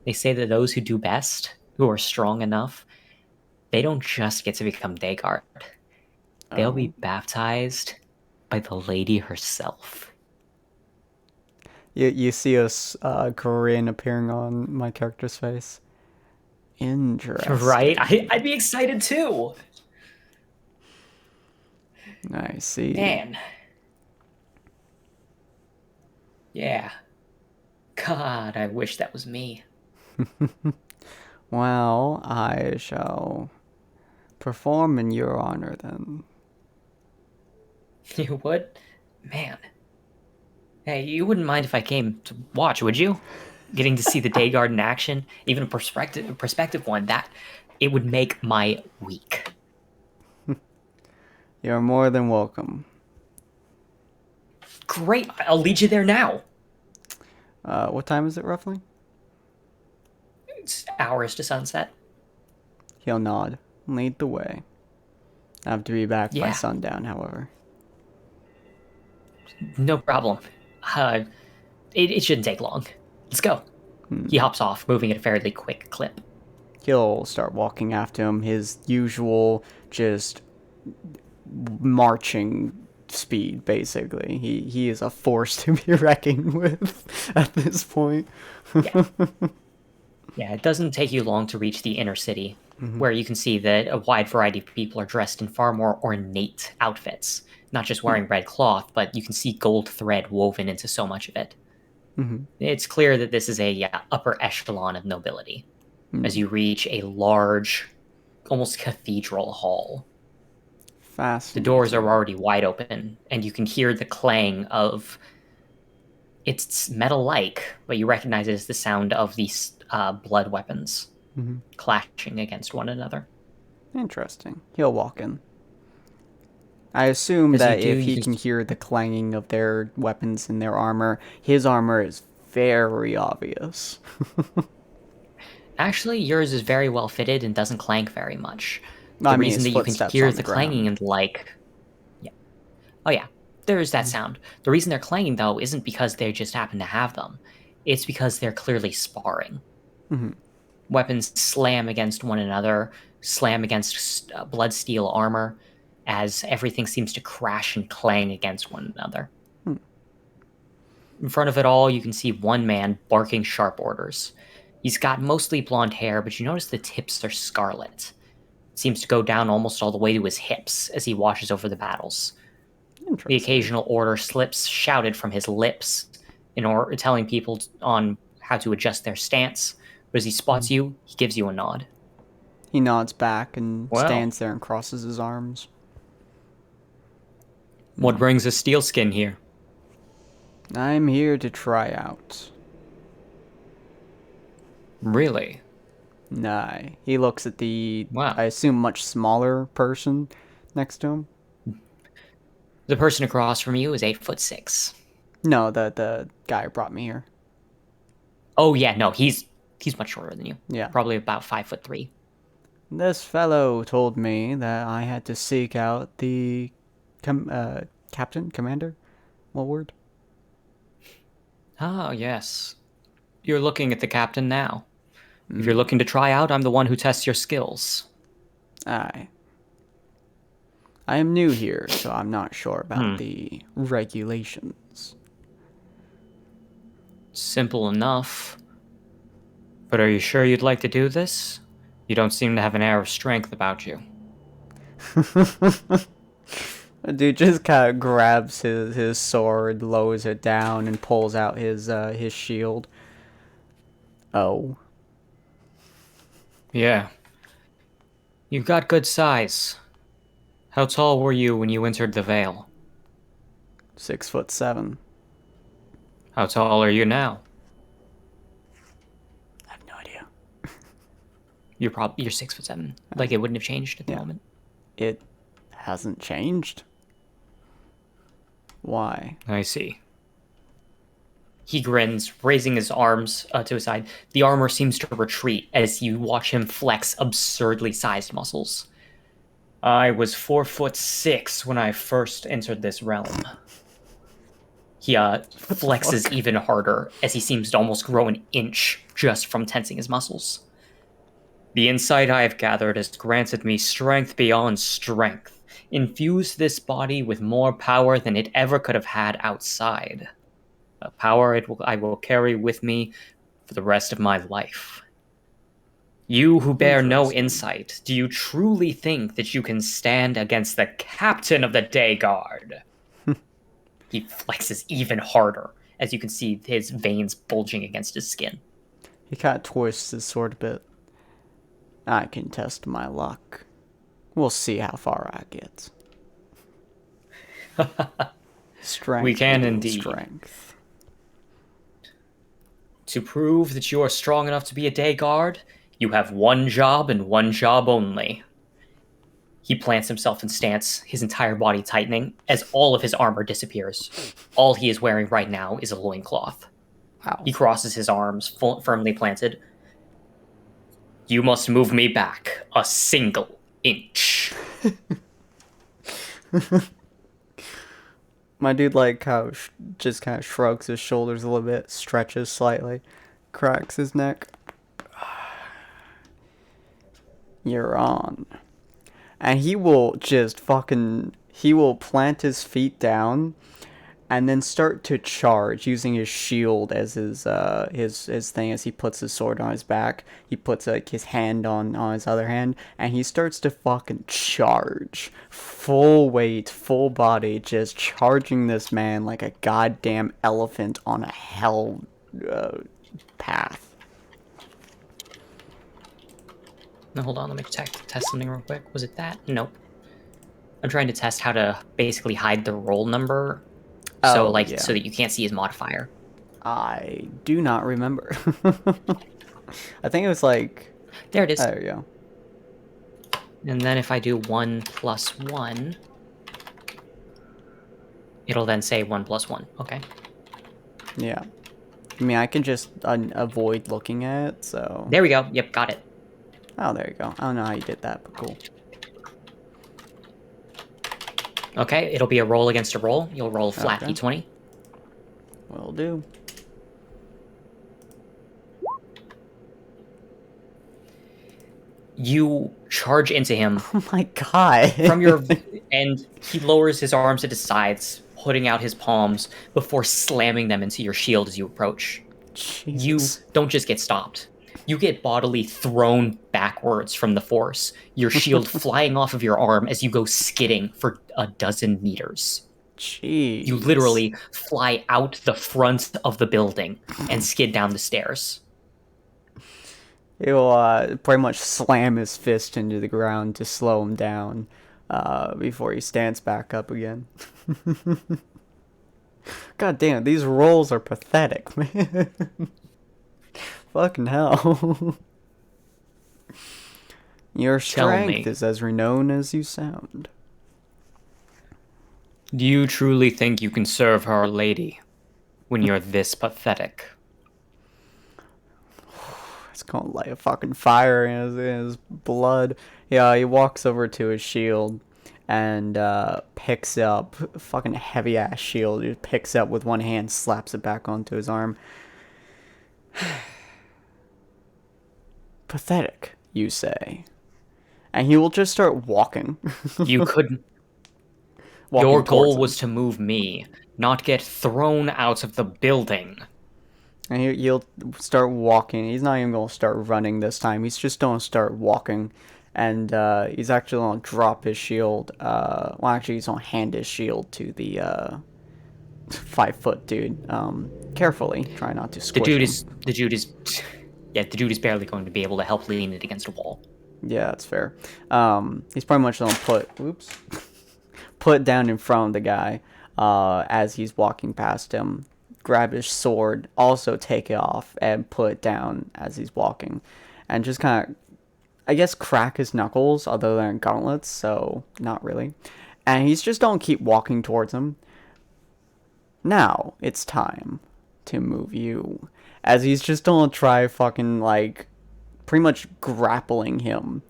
S2: They say that those who do best, who are strong enough, they don't just get to become Day Guard. They'll be baptized by the lady herself.
S1: You see a grin appearing on my character's face. Interesting.
S2: Right? I'd be excited too.
S1: I see.
S2: Man. Yeah. God, I wish that was me.
S1: Well, I shall perform in your honor then.
S2: You would? Man. Hey, you wouldn't mind if I came to watch, would you? Getting to see the Day Guard in action, even a perspective one, that it would make my week.
S1: You're more than welcome.
S2: Great, I'll lead you there now.
S1: What time is it roughly?
S2: It's hours to sunset.
S1: He'll nod. Lead the way. I have to be back by
S2: Yeah.
S1: sundown, however.
S2: No problem. It shouldn't take long. Let's go. He hops off, moving at a fairly quick clip.
S1: He'll start walking after him, his usual just marching speed, basically. He is a force to be reckoned with at this point.
S2: Yeah, it doesn't take you long to reach the inner city, where you can see that a wide variety of people are dressed in far more ornate outfits. Not just wearing red cloth, but you can see gold thread woven into so much of it. It's clear that this is a upper echelon of nobility, as you reach a large, almost cathedral hall.
S1: Fascinating.
S2: The doors are already wide open, and you can hear the clang of... It's metal-like, but you recognize it as the sound of these blood weapons clashing against one another.
S1: Interesting. He'll walk in. I assume
S2: As
S1: that
S2: you do,
S1: if he
S2: you
S1: can
S2: just-
S1: hear the clanging of their weapons and their armor, his armor is very obvious.
S2: Actually, yours is very well fitted and doesn't clank very much.
S1: I
S2: The
S1: mean,
S2: reason
S1: his
S2: that you can
S1: footsteps
S2: hear
S1: on the
S2: the
S1: ground.
S2: clanging and yeah, there's that sound. The reason they're clanging though isn't because they just happen to have them. It's because they're clearly sparring. Weapons slam against one another, slam against blood steel armor, as everything seems to crash and clang against one another. In front of it all, you can see one man barking sharp orders. He's got mostly blonde hair, but you notice the tips are scarlet. It seems to go down almost all the way to his hips as he watches over the battles. The occasional order slips shouted from his lips, in order telling people on how to adjust their stance, But as he spots you, he gives you a nod.
S1: He nods back and
S2: Well,
S1: stands there and crosses his arms.
S2: what brings a steelskin here?
S1: I'm here to try out.
S2: Really?
S1: Nah. He looks at the,
S2: Wow.
S1: I assume, much smaller person next to him.
S2: The person across from you is 8'6".
S1: No, the guy who brought me here.
S2: Oh yeah, no, he's much shorter than you.
S1: Yeah.
S2: Probably about 5'3".
S1: This fellow told me that I had to seek out the captain, commander? What word?
S2: Oh, yes. You're looking at the captain now. If you're looking to try out, I'm the one who tests your skills.
S1: Aye. I am new here, so I'm not sure about the regulations.
S2: Simple enough. But are you sure you'd like to do this? You don't seem to have an air of strength about you.
S1: Dude just kind of grabs his sword, lowers it down, and pulls out his shield. Oh.
S2: Yeah. You've got good size. How tall were you when you entered the Vale?
S1: 6'7".
S2: How tall are you now?
S1: I have no idea.
S2: You're 6'7". Like it wouldn't have changed at the moment.
S1: It hasn't changed. Why?
S2: I see. He grins, raising his arms to his side. The armor seems to retreat as you watch him flex absurdly sized muscles. I was 4'6" when I first entered this realm. He flexes even harder as he seems to almost grow an inch just from tensing his muscles. The insight I have gathered has granted me strength beyond strength, infused this body with more power than it ever could have had outside. A power I will carry with me for the rest of my life. You who bear no insight, do you truly think that you can stand against the captain of the Day Guard? He flexes even harder, as you can see his veins bulging against his skin.
S1: He kind of twists his sword a bit. I can test my luck. We'll see how far I get. Strength.
S2: We can indeed.
S1: Strength.
S2: To prove that you are strong enough to be a Day Guard, you have one job and one job only. He plants himself in stance, his entire body tightening, as all of his armor disappears. All he is wearing right now is a loincloth.
S1: Wow.
S2: He crosses his arms, firmly planted. You must move me back a single inch.
S1: My dude, like, just kind of shrugs his shoulders a little bit, stretches slightly, cracks his neck. You're on. And he will just he will plant his feet down and then start to charge using his shield as his thing. As he puts his sword on his back, he puts like his hand on his other hand, and he starts to fucking charge, full weight, full body, just charging this man like a goddamn elephant on a hell path.
S2: Now hold on, let me test something real quick. Was it that? Nope. I'm trying to test how to basically hide the roll number. So so that you can't see his modifier.
S1: I do not remember. I think it was like...
S2: There it is.
S1: There you go.
S2: And then if I do 1 + 1, it'll then say 1 + 1. Okay.
S1: Yeah. I mean, I can just avoid looking at it, so...
S2: There we go. Yep, got it.
S1: Oh, there you go. I don't know how you did that, but cool.
S2: Okay, it'll be a roll against a roll. You'll roll a flat d20.
S1: Will do.
S2: You charge into him.
S1: Oh my god.
S2: And he lowers his arms at his sides, putting out his palms before slamming them into your shield as you approach.
S1: Jesus.
S2: You don't just get stopped. You get bodily thrown backwards from the force, your shield flying off of your arm as you go skidding for a dozen meters.
S1: Jeez.
S2: You literally fly out the front of the building and skid down the stairs.
S1: He'll pretty much slam his fist into the ground to slow him down before he stands back up again. God damn, these rolls are pathetic, man. Fucking hell. Your strength is as renowned as you sound.
S2: Do you truly think you can serve Our Lady when you're this pathetic?
S1: It's gonna light a fucking fire in his blood. Yeah, he walks over to his shield and picks up fucking heavy ass shield. He picks up with one hand, slaps it back onto his arm. Pathetic, you say. And he will just start walking.
S2: You couldn't. Your goal was to move me, not get thrown out of the building.
S1: And he'll start walking. He's not even going to start running this time. He's just going to start walking. And he's actually going to drop his shield. Well, actually, he's going to hand his shield to the 5-foot dude. Carefully. Try not to squish him.
S2: The dude is barely going to be able to help lean it against a wall.
S1: Yeah, that's fair. He's pretty much going to put down in front of the guy as he's walking past him. Grab his sword, also take it off, and put it down as he's walking. And just kind of, I guess, crack his knuckles, although they're in gauntlets, so not really. And he's just gonna keep walking towards him. Now, it's time to move you. As he's just gonna try fucking, like, pretty much grappling him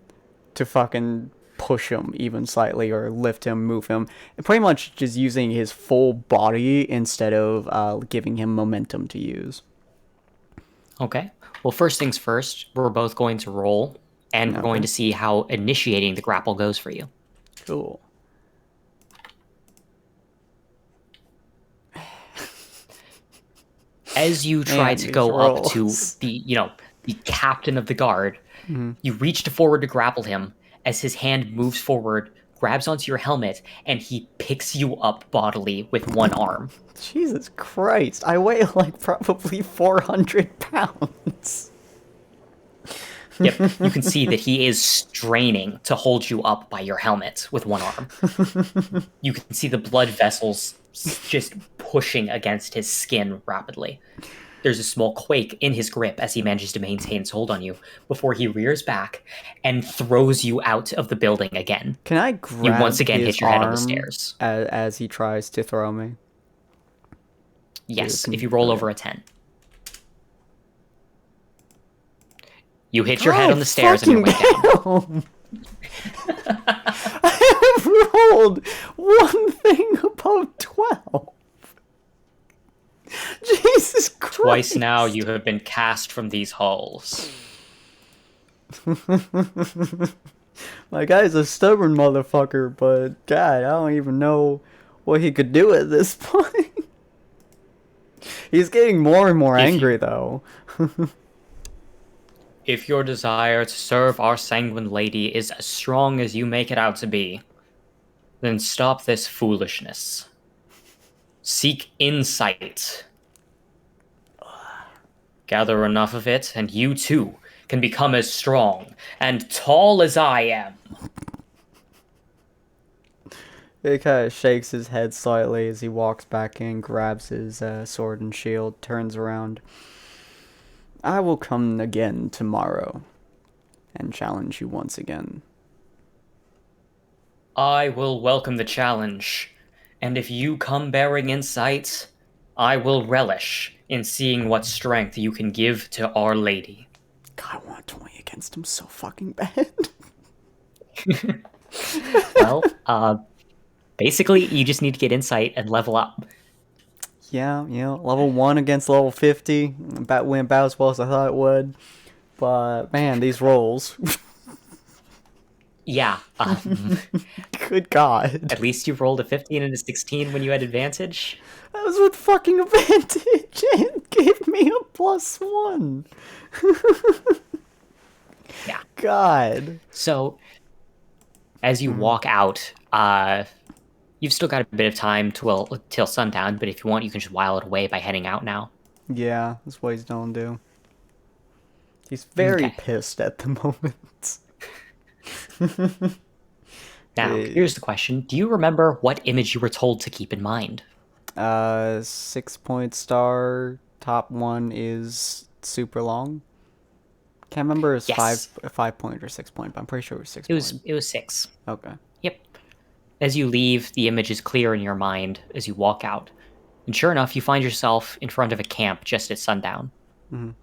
S1: to fucking push him even slightly, or lift him, move him, and pretty much just using his full body instead of giving him momentum to use.
S2: Okay. Well, first things first, we're both going to roll, and we're going to see how initiating the grapple goes for you.
S1: Cool.
S2: As you try to go up to the captain of the guard, you reach forward to grapple him. As his hand moves forward, grabs onto your helmet, and he picks you up bodily with one arm.
S1: Jesus Christ, I weigh like probably 400 pounds.
S2: Yep, you can see that he is straining to hold you up by your helmet with one arm. You can see the blood vessels just pushing against his skin rapidly. There's a small quake in his grip as he manages to maintain his hold on you before he rears back and throws you out of the building again.
S1: Can I grab
S2: you once again
S1: his
S2: hit your head on
S1: arm
S2: the stairs
S1: as he tries to throw me?
S2: Yes, if you roll over a 10. You hit your head on the stairs and you went down.
S1: I have rolled one thing above 12. Jesus Christ.
S2: Twice now you have been cast from these halls.
S1: My guy's a stubborn motherfucker, but God, I don't even know what he could do at this point. He's getting more and more angry, though.
S2: If your desire to serve our sanguine lady is as strong as you make it out to be, then stop this foolishness. Seek insight. Gather enough of it, and you too can become as strong and tall as I am.
S1: He kind of shakes his head slightly as he walks back in, grabs his sword and shield, turns around. I will come again tomorrow and challenge you once again.
S2: I will welcome the challenge, and if you come bearing insight, I will relish in seeing what strength you can give to Our Lady.
S1: God, I want 20 against him so fucking bad.
S2: Well, basically, you just need to get insight and level up.
S1: Yeah, level 1 against level 50. Went about as well as I thought it would. But, man, these rolls.
S2: Yeah.
S1: Good God.
S2: At least you rolled a 15 and a 16 when you had advantage.
S1: That was with fucking advantage and gave me a +1.
S2: Yeah.
S1: God.
S2: So, as you walk out, you've still got a bit of time till sundown, but if you want, you can just while it away by heading out now.
S1: Yeah, that's what he's gonna do. He's very
S2: Okay.
S1: pissed at the moment.
S2: Now, here's the question. Do you remember what image you were told to keep in mind?
S1: 6 point star. Top one is super long. Can't remember if it's
S2: Yes.
S1: 5 point or 6 point, but I'm pretty sure it was six
S2: It
S1: point.
S2: was 6.
S1: Okay.
S2: Yep. As you leave, the image is clear in your mind as you walk out. And sure enough, you find yourself in front of a camp just at sundown.
S1: Mhm.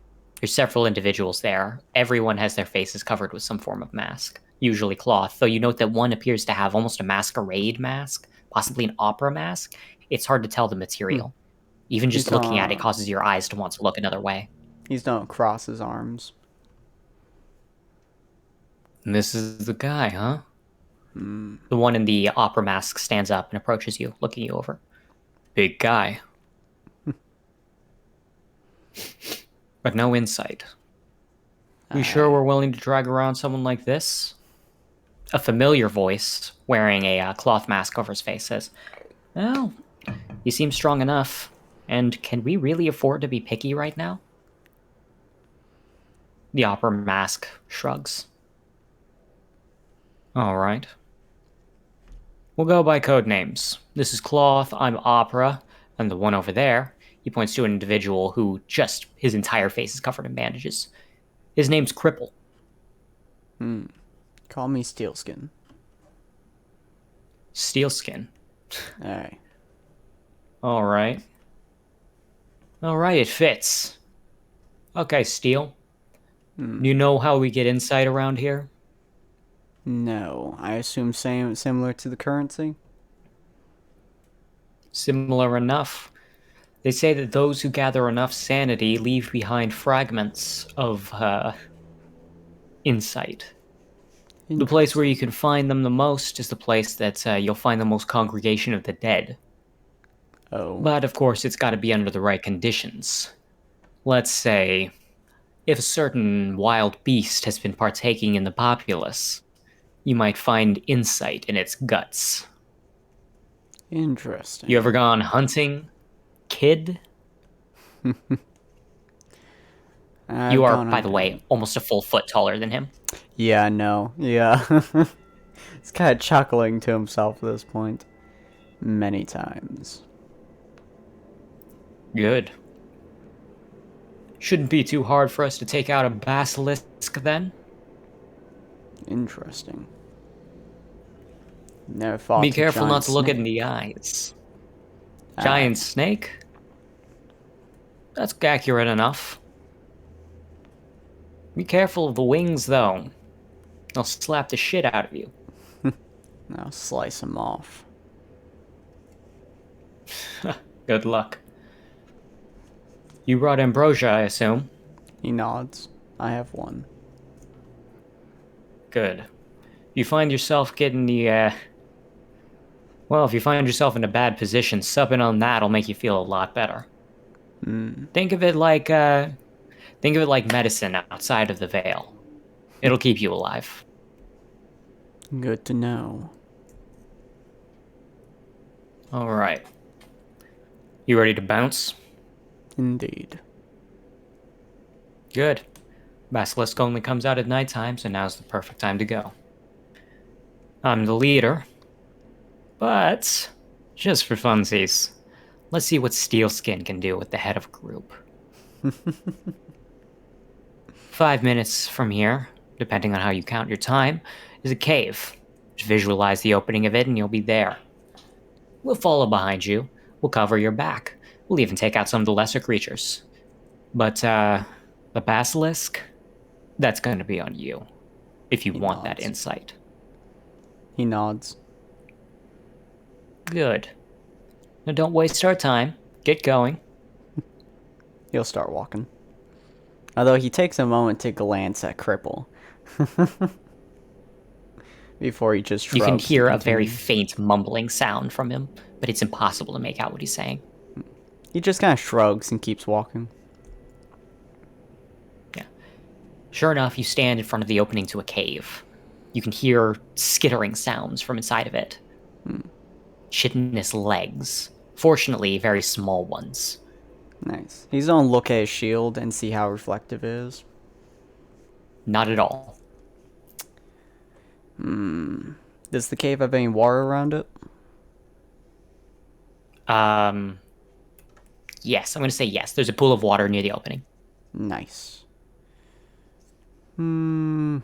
S2: There's several individuals there. Everyone has their faces covered with some form of mask, usually cloth, though you note that one appears to have almost a masquerade mask, possibly an opera mask. It's hard to tell the material. Even just
S1: He's
S2: looking at it causes your eyes to want to look another way.
S1: He's don't cross his arms.
S2: And this is the guy, huh? The one in the opera mask stands up and approaches you, looking you over. Big guy. But no insight. We sure we're willing to drag around someone like this? A familiar voice, wearing a cloth mask over his face, says, well, you seem strong enough. And can we really afford to be picky right now? The opera mask shrugs. All right. We'll go by code names. This is Cloth, I'm Opera, and the one over there, he points to an individual who just, his entire face is covered in bandages. His name's Cripple.
S1: Call me Steelskin.
S2: Steelskin.
S1: Alright.
S2: All right. All right, it fits. Okay, Steel. You know how we get insight around here?
S1: No, I assume similar to the currency.
S2: Similar enough. They say that those who gather enough sanity leave behind fragments of insight. The place where you can find them the most is the place that you'll find the most congregation of the dead.
S1: Oh.
S2: But of course, it's got to be under the right conditions. Let's say, if a certain wild beast has been partaking in the populace, you might find insight in its guts.
S1: Interesting.
S2: You ever gone hunting, kid? You are, by the way, almost a full foot taller than him.
S1: Yeah, no. Yeah. He's kind of chuckling to himself at this point. Many times.
S2: Good. Shouldn't be too hard for us to take out a basilisk, then?
S1: Interesting. Never fought
S2: Be
S1: a
S2: careful not
S1: giant
S2: to look it
S1: snake.
S2: in the eyes. Giant snake? That's accurate enough. Be careful of the wings, though. They'll slap the shit out of you.
S1: Now slice him off.
S2: Good luck. You brought ambrosia, I assume?
S1: He nods. I have one.
S2: Good. You find yourself getting the, well, if you find yourself in a bad position, supping on that'll make you feel a lot better. Think of it like medicine outside of the veil. It'll keep you alive.
S1: Good to know.
S2: All right. You ready to bounce?
S1: Indeed.
S2: Good. Basilisk only comes out at nighttime, so now's the perfect time to go. I'm the leader, but just for funsies, let's see what Steelskin can do with the head of a group. 5 minutes from here, depending on how you count your time, is a cave. Just visualize the opening of it and you'll be there. We'll follow behind you. We'll cover your back. We'll even take out some of the lesser creatures. But, the basilisk, that's going to be on you, if you want that insight.
S1: He nods.
S2: Good. Now don't waste our time. Get going.
S1: He'll start walking. Although he takes a moment to glance at Cripple. Before he just shrugs.
S2: You can hear a very faint mumbling sound from him, but it's impossible to make out what he's saying.
S1: He just kind of shrugs and keeps walking.
S2: Yeah. Sure enough, you stand in front of the opening to a cave. You can hear skittering sounds from inside of it. Chitinous legs. Fortunately, very small ones.
S1: Nice. He's gonna look at his shield and see how reflective it is.
S2: Not at all.
S1: Does the cave have any water around it?
S2: Yes, I'm going to say yes. There's a pool of water near the opening.
S1: Nice. Water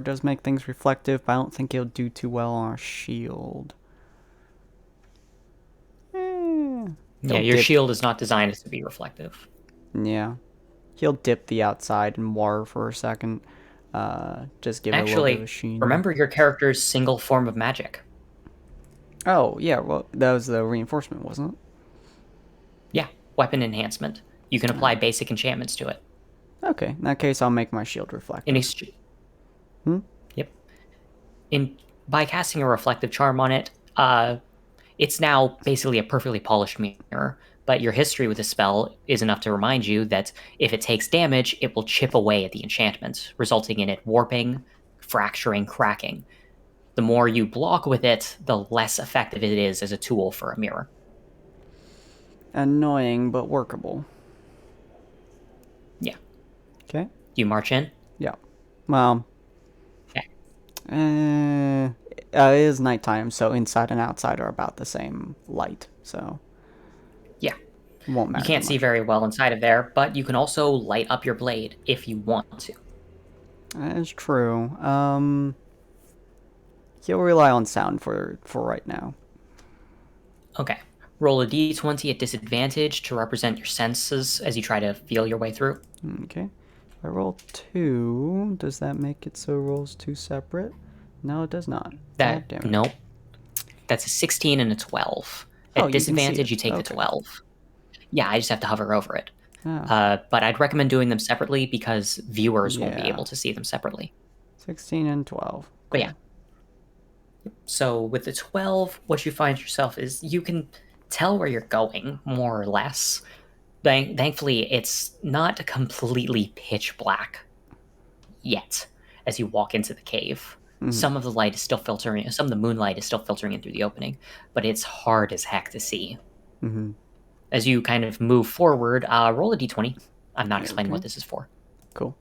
S1: does make things reflective, but I don't think it'll do too well on our shield.
S2: Yeah, your shield is not designed to be reflective.
S1: Yeah. He'll dip the outside in water for a second. Just give it a little bit of a sheen.
S2: Remember your character's single form of magic.
S1: Oh, yeah, well, that was the reinforcement, wasn't it?
S2: Yeah, weapon enhancement. You can apply basic enchantments to it.
S1: Okay, in that case, I'll make my shield reflective.
S2: Yep. By casting a reflective charm on it, it's now basically a perfectly polished mirror, but your history with the spell is enough to remind you that if it takes damage, it will chip away at the enchantment, resulting in it warping, fracturing, cracking. The more you block with it, the less effective it is as a tool for a mirror.
S1: Annoying, but workable.
S2: Yeah.
S1: Okay.
S2: Do you march in?
S1: Yeah. Well.
S2: Okay.
S1: It is nighttime, so inside and outside are about the same light, so.
S2: Yeah.
S1: It won't matter.
S2: You can't see very well inside of there, but you can also light up your blade if you want to.
S1: That is true. He'll rely on sound for right now.
S2: Okay. Roll a d20 at disadvantage to represent your senses as you try to feel your way through.
S1: Okay. If I roll 2, does that make it so rolls 2 separate? No, it does not.
S2: Nope. That's a 16 and a 12. At disadvantage, you take the 12. Yeah, I just have to hover over it. Oh. But I'd recommend doing them separately because viewers won't be able to see them separately.
S1: 16 and 12. Cool.
S2: But yeah. So with the 12, what you find yourself is you can tell where you're going, more or less. Thankfully, it's not completely pitch black yet as you walk into the cave. Mm-hmm. Some of the light is still filtering, some of the moonlight is still filtering in through the opening, but it's hard as heck to see. Mm-hmm. As you kind of move forward, roll a d20. I'm not explaining what this is for.
S1: Cool.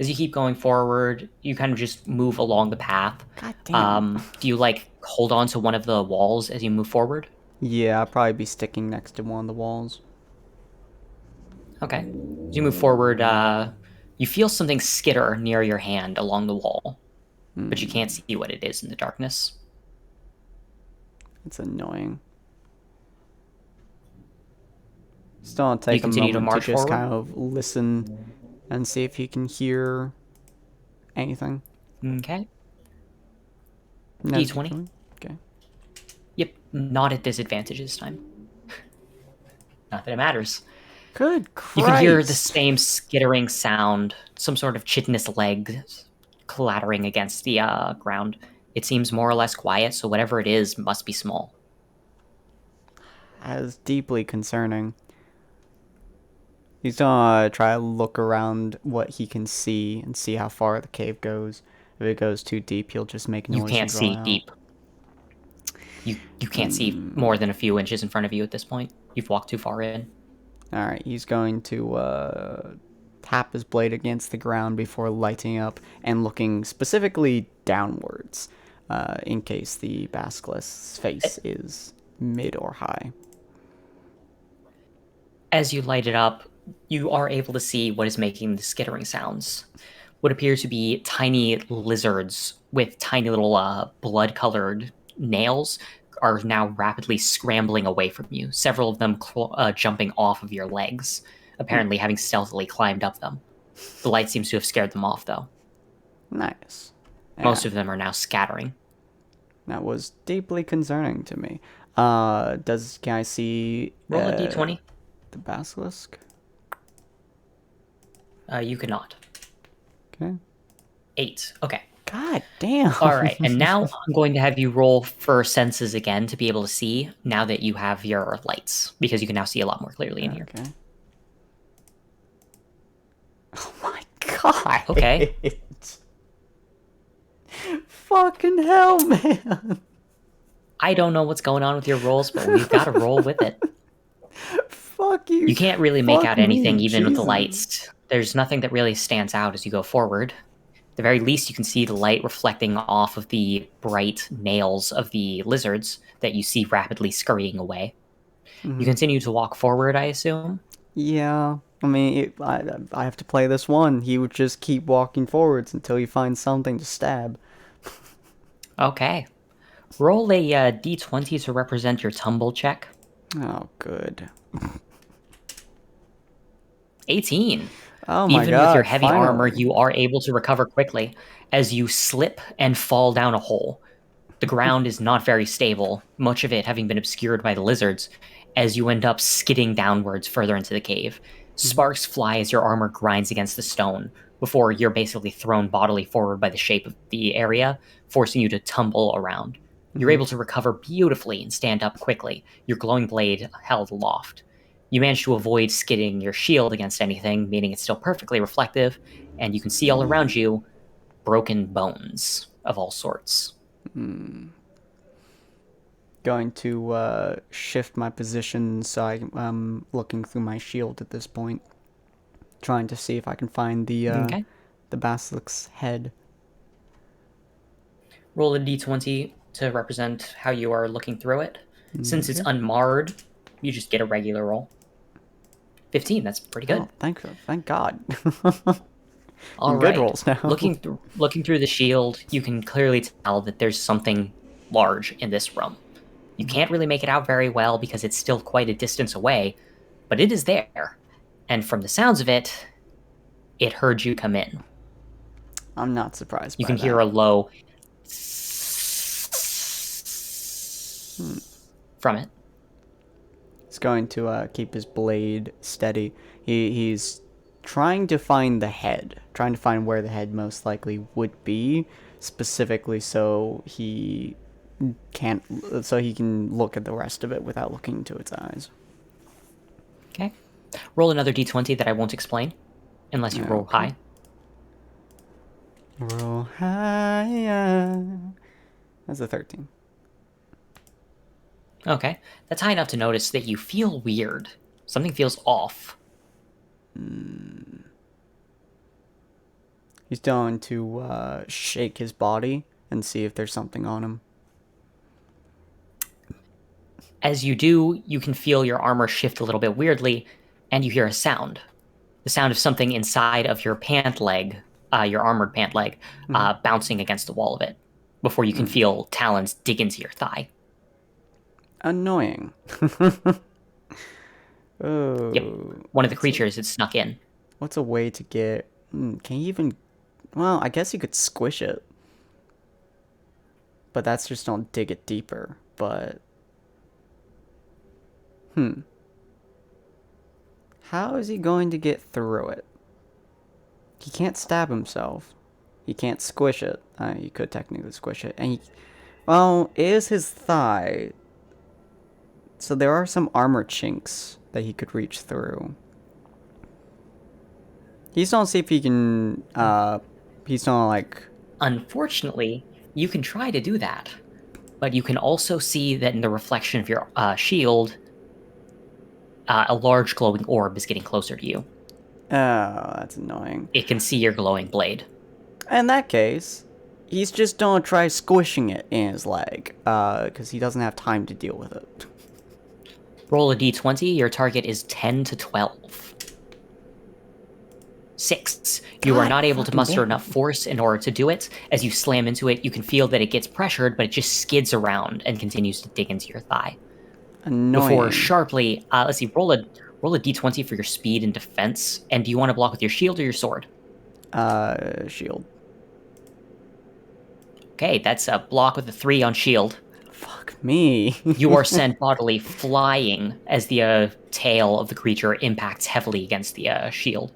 S2: As you keep going forward, you kind of just move along the path.
S1: God damn.
S2: Do you, hold on to one of the walls as you move forward?
S1: Yeah, I'll probably be sticking next to one of the walls.
S2: Okay. As you move forward, you feel something skitter near your hand along the wall, but you can't see what it is in the darkness.
S1: It's annoying. Still want to take a moment to just kind of listen and see if you can hear anything.
S2: Okay.
S1: No,
S2: D20.
S1: Okay.
S2: Yep, not at disadvantage this time. Not that it matters.
S1: Good Christ.
S2: You can hear the same skittering sound, some sort of chitinous legs clattering against the ground. It seems more or less quiet, so whatever it is must be small.
S1: That is deeply concerning. He's gonna try to look around what he can see and see how far the cave goes. If it goes too deep, he'll just make noise.
S2: You can't see deep. You can't see more than a few inches in front of you at this point. You've walked too far in.
S1: Alright, he's going to tap his blade against the ground before lighting up and looking specifically downwards in case the basilisk's face is mid or high.
S2: As you light it up, you are able to see what is making the skittering sounds. What appear to be tiny lizards with tiny little blood-colored nails are now rapidly scrambling away from you, several of them jumping off of your legs, apparently having stealthily climbed up them. The light seems to have scared them off, though.
S1: Nice. Yeah.
S2: Most of them are now scattering.
S1: That was deeply concerning to me. Can I see...
S2: Roll a d20.
S1: The basilisk?
S2: You cannot.
S1: Okay.
S2: 8. Okay.
S1: God damn.
S2: All right, and now I'm going to have you roll for senses again to be able to see now that you have your lights, because you can now see a lot more clearly in here.
S1: Okay. Oh my god.
S2: Okay.
S1: Fucking hell, man.
S2: I don't know what's going on with your rolls, but we've got to roll with it.
S1: Fuck you.
S2: You can't really make
S1: Fuck
S2: out anything,
S1: me.
S2: even with the
S1: Jesus.
S2: lights. There's nothing that really stands out as you go forward. At the very least, you can see the light reflecting off of the bright nails of the lizards that you see rapidly scurrying away. You continue to walk forward, I assume?
S1: Yeah. I mean, I have to play this one. He would just keep walking forwards until he finds something to stab.
S2: Okay. Roll a d20 to represent your tumble check.
S1: Oh, good.
S2: 18.
S1: Oh my
S2: Even with your
S1: god,
S2: heavy armor,
S1: finally.
S2: you are able to recover quickly as you slip and fall down a hole. The ground is not very stable, much of it having been obscured by the lizards, as you end up skidding downwards further into the cave. Sparks fly as your armor grinds against the stone, before you're basically thrown bodily forward by the shape of the area, forcing you to tumble around. You're able to recover beautifully and stand up quickly, your glowing blade held aloft. You manage to avoid skidding your shield against anything, meaning it's still perfectly reflective, and you can see all around you broken bones of all sorts.
S1: Going to shift my position so I'm looking through my shield at this point. Trying to see if I can find
S2: Okay.
S1: the basilisk's head.
S2: Roll a d20 to represent how you are looking through it. Since it's
S1: Okay.
S2: unmarred, you just get a regular roll. 15, that's pretty good.
S1: Oh, thank God.
S2: All
S1: Good
S2: right.
S1: rolls now.
S2: Looking through the shield, you can clearly tell that there's something large in this room. You can't really make it out very well because it's still quite a distance away, but it is there. And from the sounds of it, it heard you come in.
S1: I'm not surprised
S2: You
S1: by
S2: can
S1: that.
S2: hear a low from it.
S1: He's going to keep his blade steady. He's trying to find the head, trying to find where the head most likely would be, specifically so he can look at the rest of it without looking into its eyes.
S2: Okay. Roll another d20 that I won't explain, unless you roll
S1: Okay.
S2: high.
S1: Roll higher. That's a 13.
S2: Okay. That's high enough to notice that you feel weird. Something feels off.
S1: He's going to shake his body and see if there's something on him.
S2: As you do, you can feel your armor shift a little bit weirdly, and you hear a sound. The sound of something inside of your pant leg, your armored pant leg, bouncing against the wall of it, before you can feel talons dig into your thigh.
S1: Annoying. Oh.
S2: Yep. One of the creatures had snuck in.
S1: What's a way to get... can you even... Well, I guess you could squish it. But that's just don't dig it deeper. But... How is he going to get through it? He can't stab himself. He can't squish it. You could technically squish it. And well, it is his thigh. So there are some armor chinks that he could reach through. He's gonna see if he can, he's gonna like...
S2: Unfortunately, you can try to do that, but you can also see that in the reflection of your shield, a large glowing orb is getting closer to you.
S1: Oh, that's annoying.
S2: It can see your glowing blade.
S1: In that case, he's just gonna try squishing it in his leg, because he doesn't have time to deal with it.
S2: Roll a d20, your target is 10 to 12. 6. You are not able to muster enough force in order to do it. As you slam into it, you can feel that it gets pressured, but it just skids around and continues to dig into your thigh.
S1: Annoying.
S2: Before sharply, let's see, roll a d20 for your speed and defense. And do you want to block with your shield or your sword?
S1: Shield.
S2: Okay, that's a block with a 3 on shield.
S1: Fuck me.
S2: You are sent bodily flying as the tail of the creature impacts heavily against the shield.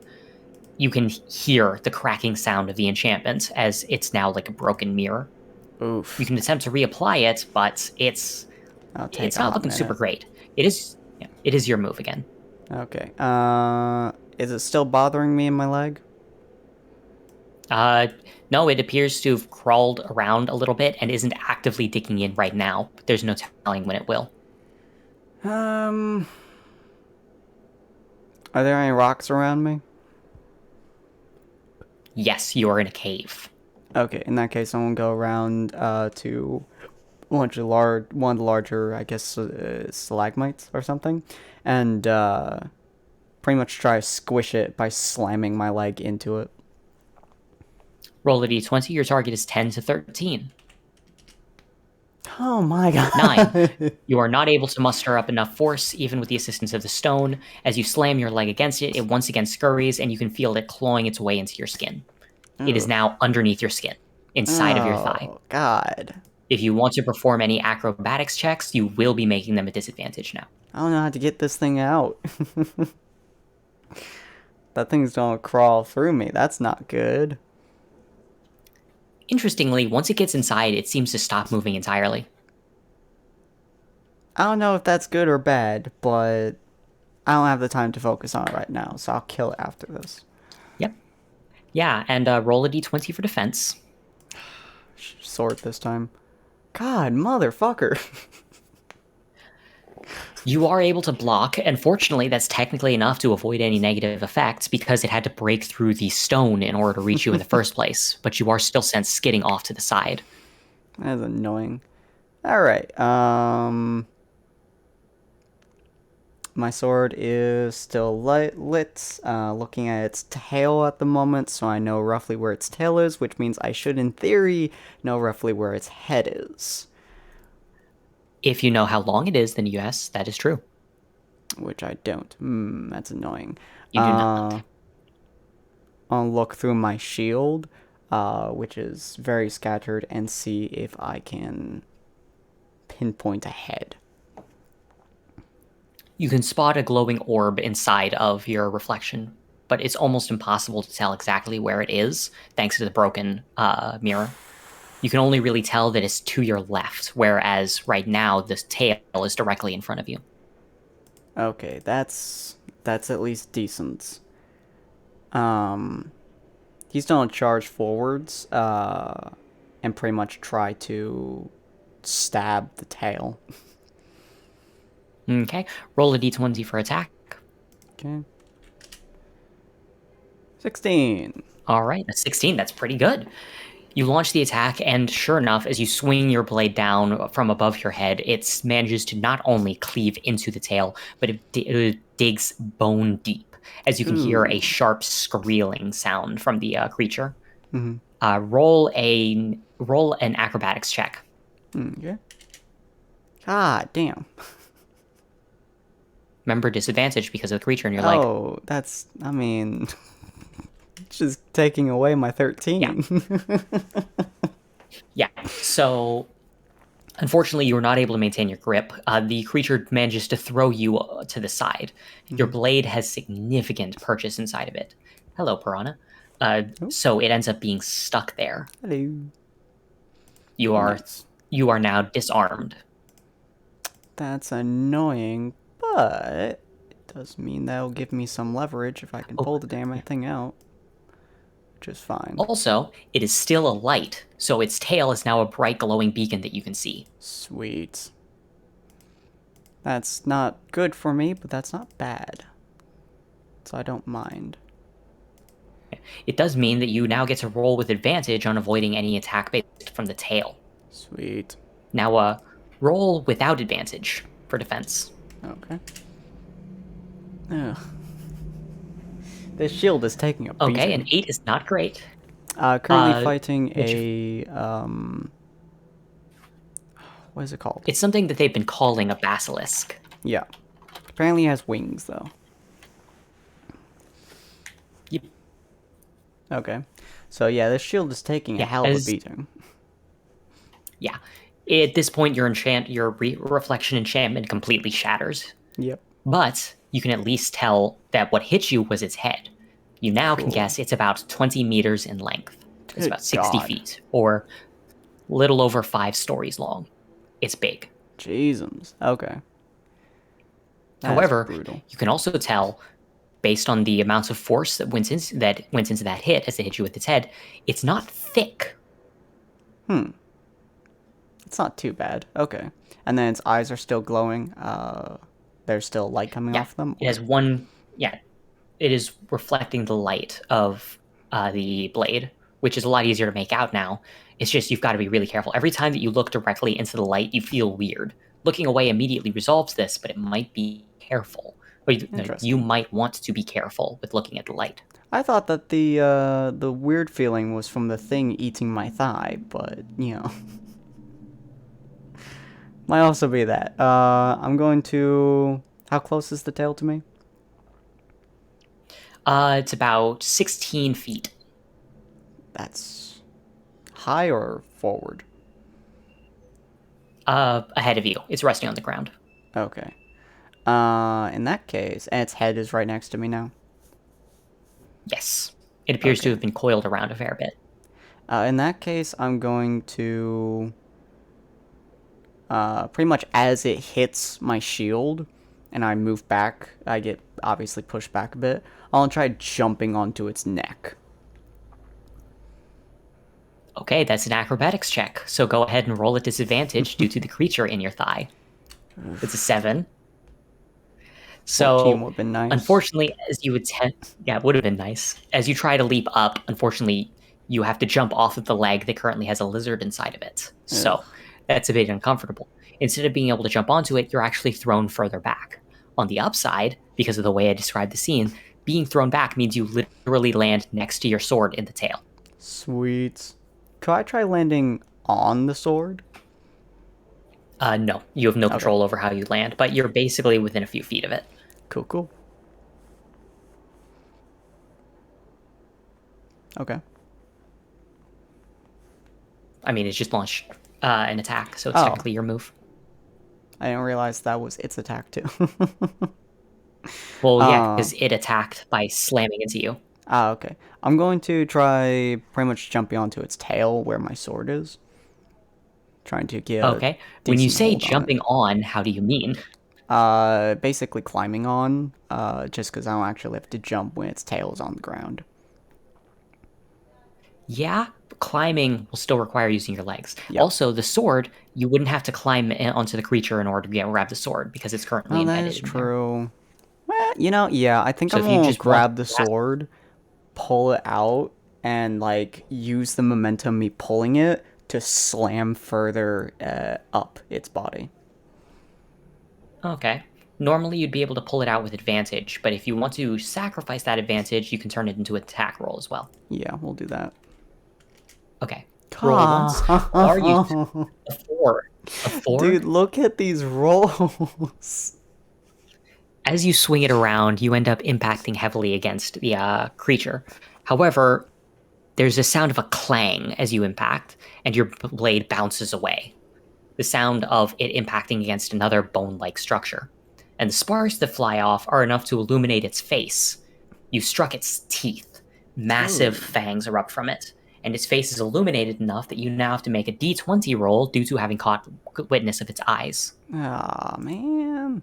S2: You can hear the cracking sound of the enchantment as it's now like a broken mirror.
S1: Oof.
S2: You can attempt to reapply it, but it's not looking super great. It is your move again.
S1: Okay. Is it still bothering me in my leg?
S2: No, it appears to have crawled around a little bit and isn't actively digging in right now. But there's no telling when it will.
S1: Are there any rocks around me?
S2: Yes, you are in a cave.
S1: Okay, in that case, I'm gonna go around to one of the larger, I guess, stalagmites or something, and pretty much try to squish it by slamming my leg into it.
S2: Roll a d20. Your target is 10 to 13.
S1: Oh my
S2: 9.
S1: god!
S2: You are not able to muster up enough force, even with the assistance of the stone. As you slam your leg against it, it once again scurries, and you can feel it clawing its way into your skin. It is
S1: Ugh.
S2: now underneath your skin, inside of your thigh.
S1: Oh god!
S2: If you want to perform any acrobatics checks, you will be making them a disadvantage now.
S1: I don't know how to get this thing out. That thing's gonna crawl through me. That's not good.
S2: Interestingly, once it gets inside, it seems to stop moving entirely.
S1: I don't know if that's good or bad, but I don't have the time to focus on it right now, so I'll kill it after this.
S2: Yep. Yeah, and roll a d20 for defense.
S1: Sword this time. God, motherfucker.
S2: You are able to block, and fortunately, that's technically enough to avoid any negative effects because it had to break through the stone in order to reach you in the first place. But you are still sent skidding off to the side.
S1: That's annoying. Alright, my sword is still lit, looking at its tail at the moment, so I know roughly where its tail is, which means I should, in theory, know roughly where its head is.
S2: If you know how long it is, then yes, that is true.
S1: Which I don't. That's annoying.
S2: You do not.
S1: I'll look through my shield, which is very scattered, and see if I can pinpoint a head.
S2: You can spot a glowing orb inside of your reflection, but it's almost impossible to tell exactly where it is, thanks to the broken mirror. You can only really tell that it's to your left, whereas right now this tail is directly in front of you.
S1: Okay, that's at least decent. He's gonna charge forwards, and pretty much try to stab the tail.
S2: Okay, roll a d20 for attack.
S1: Okay. 16.
S2: All right, a 16, that's pretty good. You launch the attack, and sure enough, as you swing your blade down from above your head, it manages to not only cleave into the tail, but it digs bone deep, as you can hear a sharp squealing sound from the creature. Roll an acrobatics check.
S1: Okay. God damn.
S2: Remember, disadvantage because of the creature in your leg.
S1: Oh, that's, I mean, just taking away my 13.
S2: Yeah, so unfortunately, you were not able to maintain your grip. The creature manages to throw you to the side. Your blade has significant purchase inside of it. Hello, Piranha. So it ends up being stuck there.
S1: Hello.
S2: You are
S1: Nice.
S2: you are now disarmed.
S1: That's annoying, but it does mean that'll give me some leverage if I can pull the damn thing out. Which is fine.
S2: Also, it is still a light, so its tail is now a bright glowing beacon that you can see.
S1: Sweet. That's not good for me, but that's not bad. So I don't mind.
S2: It does mean that you now get to roll with advantage on avoiding any attack based from the tail.
S1: Sweet.
S2: Now, roll without advantage for defense.
S1: Okay. Ugh. This shield is taking a beating.
S2: Okay, an 8 is not great.
S1: Currently fighting a, what is it called?
S2: It's something that they've been calling a basilisk.
S1: Yeah. Apparently it has wings, though.
S2: Yep.
S1: Okay. So, yeah, this shield is taking a hell of a beating.
S2: Yeah. At this point, your reflection enchantment completely shatters.
S1: Yep.
S2: But you can at least tell that what hit you was its head. You now can guess it's about 20 meters in length. It's about 60 feet, or little over 5 stories long. It's big.
S1: Jesus. Okay.
S2: However,
S1: brutal.
S2: you can also tell, based on the amounts of force that went into that hit as it hit you with its head, it's not thick.
S1: It's not too bad. Okay. And then its eyes are still glowing. There's still light coming off them?
S2: It has one... Yeah. it is reflecting the light of the blade, which is a lot easier to make out now. It's just you've got to be really careful. Every time that you look directly into the light, you feel weird. Looking away immediately resolves this, but it might be careful. Or you
S1: Interesting.
S2: might want to be careful with looking at the light.
S1: I thought that the weird feeling was from the thing eating my thigh, but you know, might also be that. I'm going to. How close is the tail to me?
S2: It's about 16 feet.
S1: That's high or forward?
S2: Ahead of you. It's resting on the ground.
S1: Okay. In that case, and its head is right next to me now.
S2: Yes. It appears to
S1: Okay.
S2: have been coiled around a fair bit.
S1: In that case, I'm going to pretty much as it hits my shield and I move back, I get obviously pushed back a bit. I'll try jumping onto its neck.
S2: Okay, that's an acrobatics check. So go ahead and roll at disadvantage due to the creature in your thigh. It's a 7.
S1: 14
S2: So,
S1: would have been nice.
S2: unfortunately, as you attempt, yeah, it would have been nice. As you try to leap up, unfortunately, you have to jump off of the leg that currently has a lizard inside of it.
S1: Ugh.
S2: So, that's a bit uncomfortable. Instead of being able to jump onto it, you're actually thrown further back. On the upside, because of the way I described the scene, being thrown back means you literally land next to your sword in the tail.
S1: Sweet. Could I try landing on the sword?
S2: No, you have no
S1: Okay.
S2: control over how you land, but you're basically within a few feet of it.
S1: Cool, cool. Okay.
S2: I mean, it's just launched an attack, so it's
S1: Oh.
S2: technically your move.
S1: I didn't realize that was its attack too.
S2: Well, yeah, because it attacked by slamming into you.
S1: Okay. I'm going to try pretty much jumping onto its tail where my sword is. Trying to get a
S2: Okay. When you
S1: decent
S2: say
S1: hold on
S2: jumping on, how do you mean?
S1: it. Basically climbing on, just because I don't actually have to jump when its tail is on the ground.
S2: Yeah, climbing will still require using your legs.
S1: Yep.
S2: Also, the sword, you wouldn't have to climb onto the creature in order to grab the sword because it's currently
S1: Oh, that
S2: embedded
S1: is
S2: in there.
S1: true. Well, you know, yeah, I think
S2: So
S1: I'm
S2: if you
S1: gonna
S2: just want
S1: grab the sword, pull it out, and like use the momentum me pulling it to slam further up its body.
S2: Okay. Normally, you'd be able to pull it out with advantage, but if you want to sacrifice that advantage, you can turn it into an attack roll as well.
S1: Yeah, we'll do that.
S2: Okay. Roll once. Are you a 4? A 4?
S1: Dude, look at these rolls.
S2: As you swing it around, you end up impacting heavily against the creature. However, there's a sound of a clang as you impact, and your blade bounces away. The sound of it impacting against another bone-like structure. And the sparks that fly off are enough to illuminate its face. You struck its teeth. Massive
S1: Ooh.
S2: fangs erupt from it, and its face is illuminated enough that you now have to make a d20 roll due to having caught witness of its eyes.
S1: Aw, man.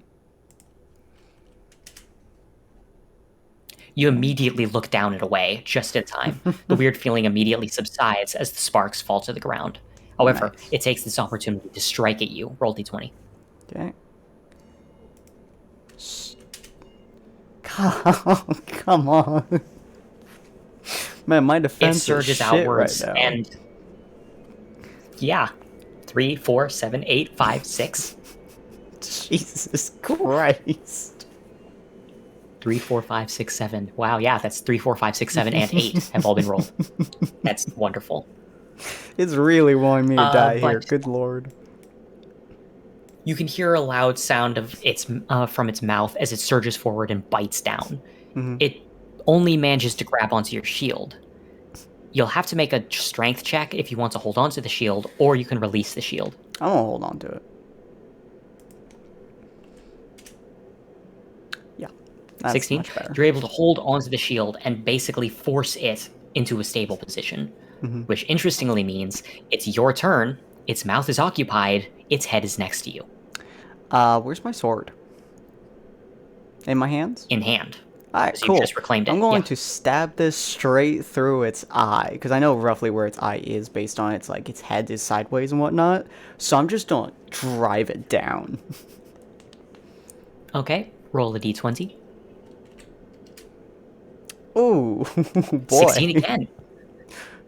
S2: You immediately look down and away, just in time. The weird feeling immediately subsides as the sparks fall to the ground. However,
S1: Nice.
S2: it takes this opportunity to strike at you. Roll d20.
S1: Okay. Come on. Man, my
S2: It
S1: defense
S2: surges
S1: is shit
S2: outwards,
S1: right now.
S2: and yeah, 3, 4, 7, 8, 5, 6.
S1: Jesus Christ.
S2: 3, 4, 5, 6, 7. Wow, yeah, that's 3, 4, 5, 6, 7, and 8 have all been rolled. That's wonderful.
S1: It's really wanting me to die here.
S2: But
S1: Good lord.
S2: you can hear a loud sound of its from its mouth as it surges forward and bites down.
S1: Mhm.
S2: It only manages to grab onto your shield. You'll have to make a strength check if you want to hold onto the shield, or you can release the shield.
S1: I'm gonna hold on to it. Yeah. That's
S2: 16.
S1: much better.
S2: You're able to hold onto the shield and basically force it into a stable position, which interestingly means it's your turn, its mouth is occupied, its head is next to you.
S1: Where's my sword? In my hands?
S2: In hand.
S1: Alright,
S2: So
S1: cool.
S2: you just reclaimed it.
S1: I'm going
S2: Yeah.
S1: to stab this straight through its eye, because I know roughly where its eye is based on its like its head is sideways and whatnot. So I'm just gonna drive it down.
S2: Okay, roll a d20.
S1: Oh, boy.
S2: 16 again.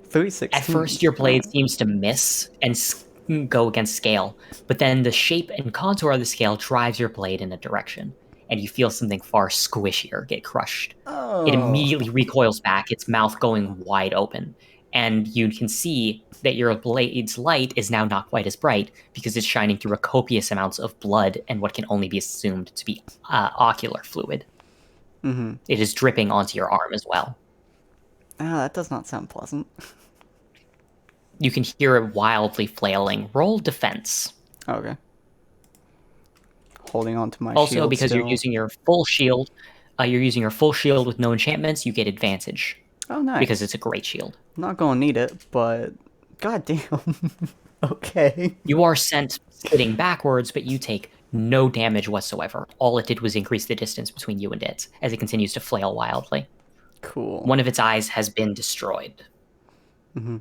S1: 316.
S2: At first, your blade seems to miss and go against scale, but then the shape and contour of the scale drives your blade in a direction, and you feel something far squishier get crushed. It
S1: Oh.
S2: immediately recoils back, its mouth going wide open, and you can see that your blade's light is now not quite as bright because it's shining through a copious amounts of blood and what can only be assumed to be ocular fluid.
S1: Mm-hmm.
S2: It is dripping onto your arm as well.
S1: Ah, that does not sound pleasant.
S2: You can hear it wildly flailing. Roll defense.
S1: Okay. Holding on to my
S2: Also,
S1: shield
S2: because
S1: still.
S2: you're using your full shield, with no enchantments, you get advantage.
S1: Oh, nice.
S2: Because it's a great shield.
S1: I'm not gonna need it, but goddamn. Okay.
S2: You are sent sitting backwards, but you take no damage whatsoever. All it did was increase the distance between you and it as it continues to flail wildly.
S1: Cool.
S2: One of its eyes has been destroyed.
S1: Mm-hmm.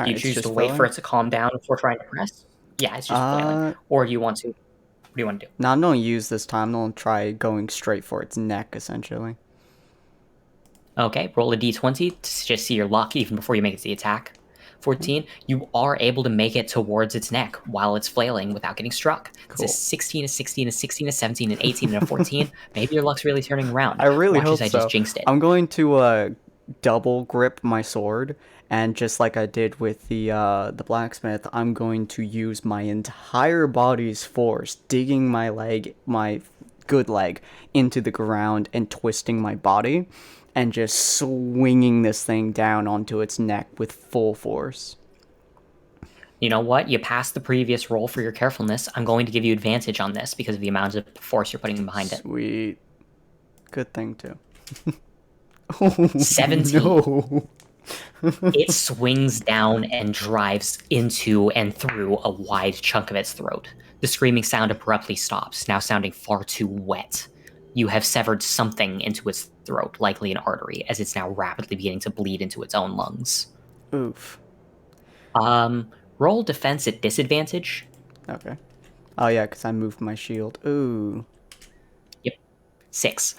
S2: Do you choose to wait for it to calm down before trying to press? Yeah, it's just flailing. Or do you want to? What do you want to do?
S1: No, I'm gonna use this time. I'm gonna try going straight for its neck, essentially.
S2: Okay, roll a d20 to just see your luck even before you make it to the attack. 14, you are able to make it towards its neck while it's flailing without getting struck.
S1: Cool.
S2: It's a 16, a 16, a 16, a 17, an 18, and a 14. Maybe your luck's really turning around.
S1: I really hope
S2: as I
S1: so.
S2: just jinxed it.
S1: I'm going to double grip my sword, and just like I did with the blacksmith, I'm going to use my entire body's force, digging my good leg, into the ground and twisting my body, and just swinging this thing down onto its neck with full force.
S2: You know what? You passed the previous roll for your carefulness. I'm going to give you advantage on this because of the amount of force you're putting behind it.
S1: Sweet. Good thing, too.
S2: 17.
S1: No.
S2: It swings down and drives into and through a wide chunk of its throat. The screaming sound abruptly stops, now sounding far too wet. You have severed something into its throat, likely an artery, as it's now rapidly beginning to bleed into its own lungs.
S1: Oof.
S2: Roll defense at disadvantage.
S1: Okay. Oh, yeah, because I moved my shield. Ooh.
S2: Yep. 6.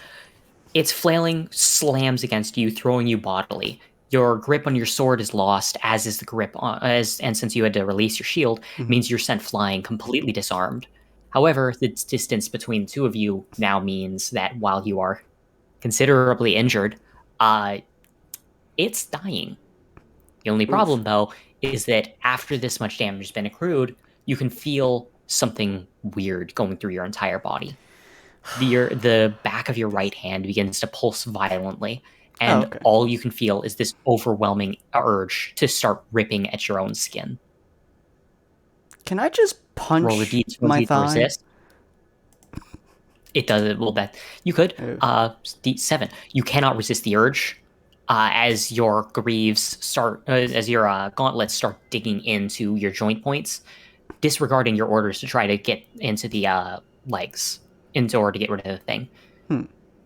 S2: Its flailing slams against you, throwing you bodily. Your grip on your sword is lost, as is the grip on, and since you had to release your shield, means you're sent flying completely disarmed. However, the distance between the two of you now means that while you are considerably injured, it's dying. The only problem, though, is that after this much damage has been accrued, you can feel something weird going through your entire body. The back of your right hand begins to pulse violently, and all you can feel is this overwhelming urge to start ripping at your own skin.
S1: Can I just punch
S2: Roll a d20
S1: my
S2: to
S1: thigh?
S2: resist. It does it. Well, that you could. D7. You cannot resist the urge. As your greaves start, as your gauntlets start digging into your joint points, disregarding your orders to try to get into the legs, in order to get rid of the thing.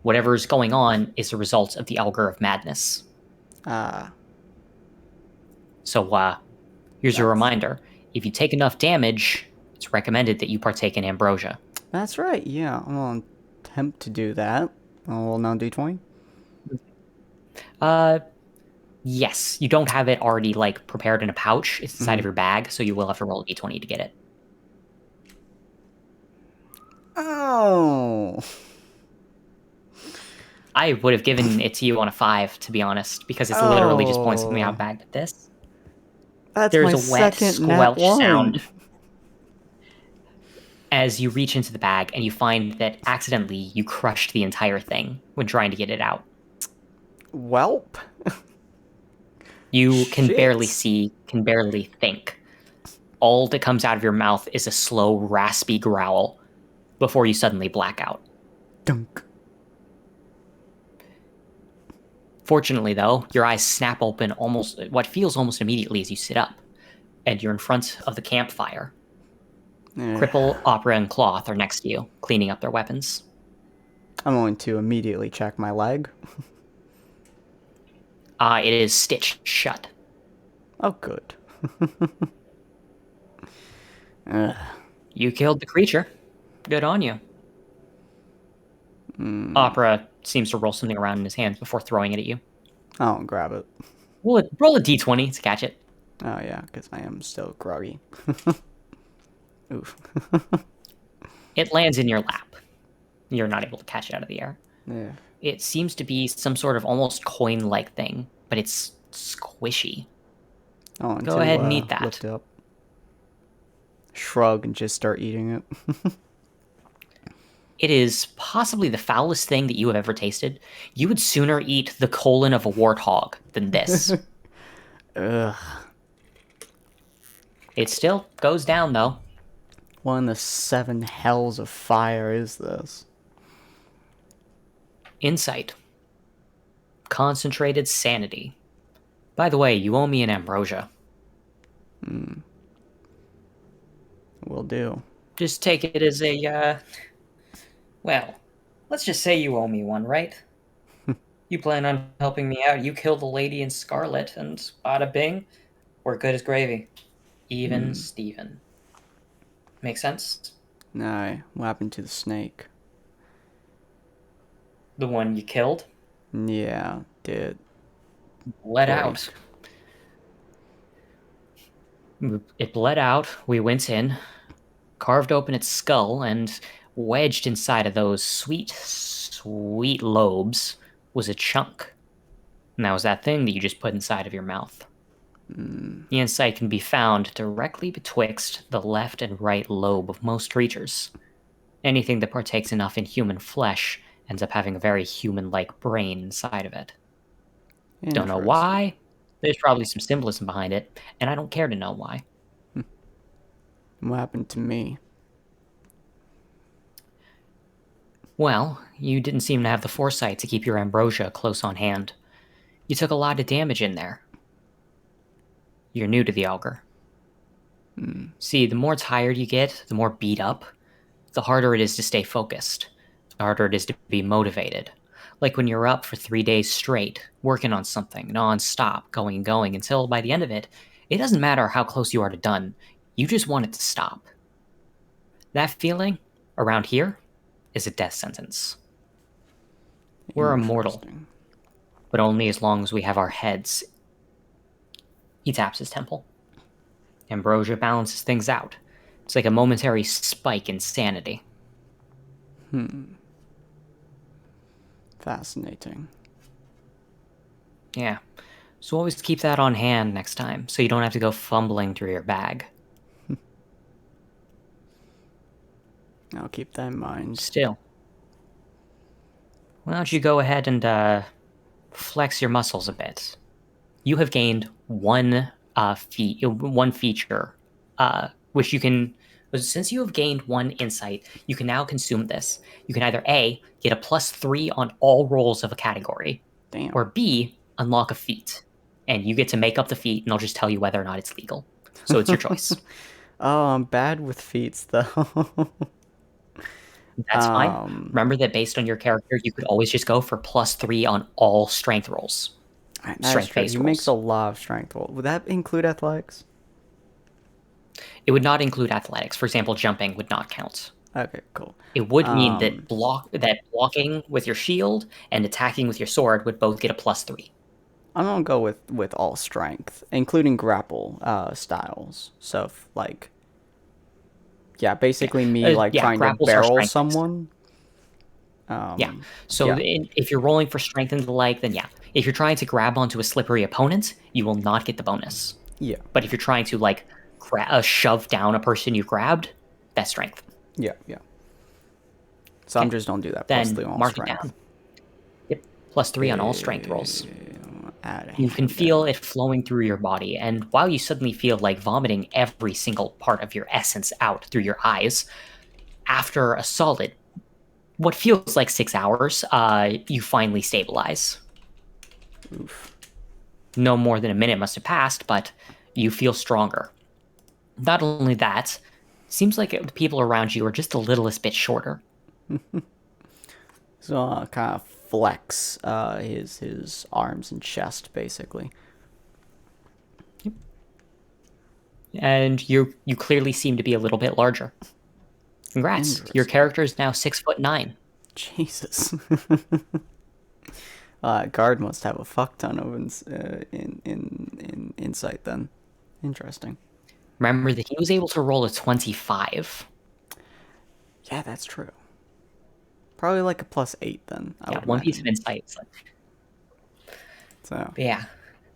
S2: Whatever's going on is a result of the Elgar of Madness. So, here's a reminder. If you take enough damage, it's recommended that you partake in ambrosia.
S1: That's right, yeah. I'm going to attempt to do that. I'll roll now d20.
S2: Yes. You don't have it already, prepared in a pouch. It's inside of your bag, so you will have to roll a d20 to get it.
S1: Oh.
S2: I would have given it to you on a 5, to be honest, because it's literally just pulling something out of the bag. But this,
S1: there's
S2: a wet squelch sound as you reach into the bag, and you find that accidentally you crushed the entire thing when trying to get it out.
S1: Welp.
S2: You can barely see, can barely think. All that comes out of your mouth is a slow, raspy growl before you suddenly black out.
S1: Dunk.
S2: Fortunately, though, your eyes snap open what feels almost immediately as you sit up, and you're in front of the campfire. Cripple, Opera, and Cloth are next to you, cleaning up their weapons.
S1: I'm going to immediately check my leg.
S2: It is stitched shut.
S1: Oh, good.
S2: You killed the creature. Good on you. Opera seems to roll something around in his hands before throwing it at you.
S1: I don't grab it.
S2: Roll a d20 to catch it.
S1: Oh yeah, because I am still groggy. Oof.
S2: It lands in your lap. You're not able to catch it out of the air.
S1: Yeah.
S2: It seems to be some sort of almost coin-like thing, but it's squishy.
S1: I want
S2: Go
S1: to
S2: ahead and eat that.
S1: lift it up, shrug, and just start eating it.
S2: It is possibly the foulest thing that you have ever tasted. You would sooner eat the colon of a warthog than this.
S1: Ugh.
S2: It still goes down, though.
S1: What in the 7 hells of fire is this?
S2: Insight. Concentrated sanity. By the way, you owe me an ambrosia.
S1: Will do.
S2: Just take it as a, well, let's just say you owe me one, right? You plan on helping me out. You kill the lady in scarlet, and bada bing, we're good as gravy. Even Steven. Make sense?
S1: No, what happened to the snake?
S2: The one you killed?
S1: Yeah, did.
S2: Bled out. It bled out. We went in, carved open its skull, and wedged inside of those sweet, sweet lobes was a chunk. And that was that thing that you just put inside of your mouth. The insight can be found directly betwixt the left and right lobe of most creatures. Anything that partakes enough in human flesh ends up having a very human-like brain inside of it. Don't know why. There's probably some symbolism behind it, and I don't care to know why.
S1: What happened to me?
S2: Well, you didn't seem to have the foresight to keep your ambrosia close on hand. You took a lot of damage in there. You're new to the auger. See, the more tired you get, the more beat up, the harder it is to stay focused. The harder it is to be motivated. Like when you're up for 3 days straight, working on something, non-stop, going and going, until by the end of it, it doesn't matter how close you are to done, you just want it to stop. That feeling, around here, is a death sentence. We're immortal, but only as long as we have our heads. He taps his temple. Ambrosia balances things out. It's like a momentary spike in sanity.
S1: Fascinating.
S2: Yeah. So always keep that on hand next time, so you don't have to go fumbling through your bag.
S1: I'll keep that in mind.
S2: Still. Why don't you go ahead and flex your muscles a bit? You have gained one feature, which you can. Since you have gained one insight, you can now consume this. You can either A, get a +3 on all rolls of a category,
S1: Damn.
S2: or B, unlock a feat. And you get to make up the feat, and I'll just tell you whether or not it's legal. So it's your choice.
S1: Oh, I'm bad with feats, though.
S2: That's fine. Remember that based on your character, you could always just go for +3 on all strength rolls.
S1: Strength-based rolls. He makes a lot of strength rolls. Would that include athletics?
S2: It would not include athletics. For example, jumping would not count.
S1: Okay, cool.
S2: It would mean that blocking with your shield and attacking with your sword would both get a +3.
S1: I'm gonna go with all strength, including grapple styles. So like, yeah, basically me trying to barrel someone.
S2: So if you're rolling for strength and the like, then yeah. If you're trying to grab onto a slippery opponent, you will not get the bonus.
S1: Yeah.
S2: But if you're trying to shove down a person you grabbed, that's strength.
S1: Yeah. Some just don't do that.
S2: Then
S1: +3 on all
S2: mark
S1: strength.
S2: it down. Yep, +3 on all strength rolls. You can feel it flowing through your body, and while you suddenly feel like vomiting every single part of your essence out through your eyes, after a solid, what feels like 6 hours, you finally stabilize.
S1: Oof.
S2: No more than a minute must have passed, but you feel stronger. Not only that, seems like the people around you are just the littlest bit shorter.
S1: So kind of flex his arms and chest, basically.
S2: Yep. And you clearly seem to be a little bit larger. Congrats, your character is now 6'9".
S1: Jesus. Guard must have a fuck ton of in insight then. Interesting.
S2: Remember that he was able to roll a 25.
S1: Yeah, that's true. Probably like a +8 then, I
S2: Yeah,
S1: would
S2: one piece of
S1: imagine.
S2: insight.
S1: So,
S2: But yeah.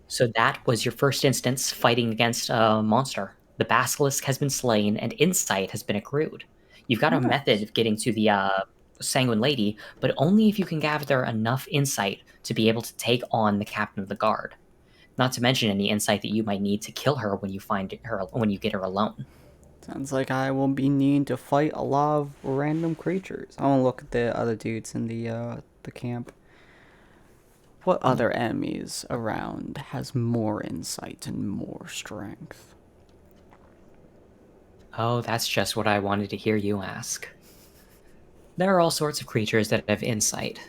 S2: So that was your first instance fighting against a monster. The basilisk has been slain, and insight has been accrued. You've got a method
S1: nice.
S2: of getting to the Sanguine Lady, but only if you can gather enough insight to be able to take on the captain of the guard. Not to mention any insight that you might need to kill her when you get her alone.
S1: Sounds like I will be needing to fight a lot of random creatures. I want to look at the other dudes in the camp. What other enemies around has more insight and more strength?
S2: Oh, that's just what I wanted to hear you ask. There are all sorts of creatures that have insight.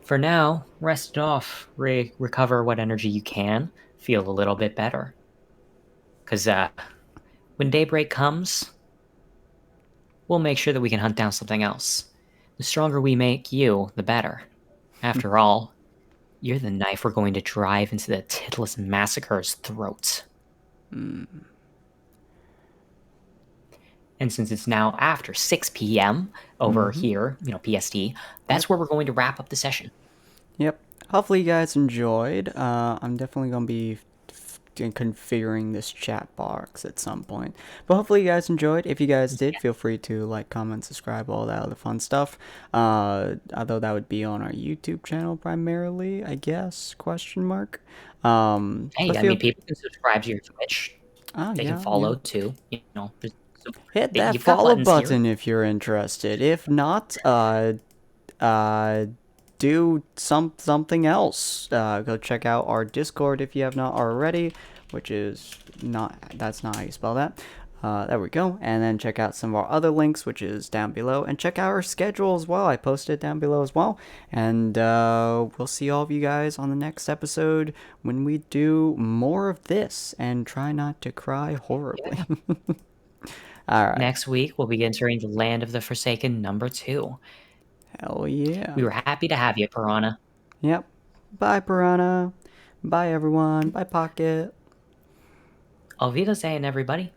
S2: For now, rest it off, recover what energy you can, feel a little bit better. Because when daybreak comes, we'll make sure that we can hunt down something else. The stronger we make you, the better. After all, you're the knife we're going to drive into the titless massacre's throats. And since it's now after 6 p.m. over here, PST, that's
S1: Yep.
S2: where we're going to wrap up the session.
S1: Yep. Hopefully you guys enjoyed. I'm definitely going to be configuring this chat box at some point. But hopefully you guys enjoyed. If you guys did, feel free to like, comment, subscribe, all that other fun stuff. Although that would be on our YouTube channel primarily, I guess, question mark.
S2: Hey, I mean, people can subscribe to your Twitch. They can
S1: Yeah,
S2: follow too.
S1: hit that
S2: You've got
S1: follow
S2: buttons here.
S1: button if you're interested. If not, do something else. Go check out our Discord if you have not already, which is that's not how you spell that. There we go. And then check out some of our other links, which is down below. And check out our schedule as well. I posted it down below as well. And we'll see all of you guys on the next episode when we do more of this and try not to cry horribly.
S2: Yeah.
S1: All right.
S2: Next week, we'll be entering the Land of the Forsaken #2.
S1: Hell yeah.
S2: We were happy to have you, Piranha.
S1: Yep. Bye, Piranha. Bye, everyone. Bye, Pocket.
S2: Auf Wiedersehen, everybody.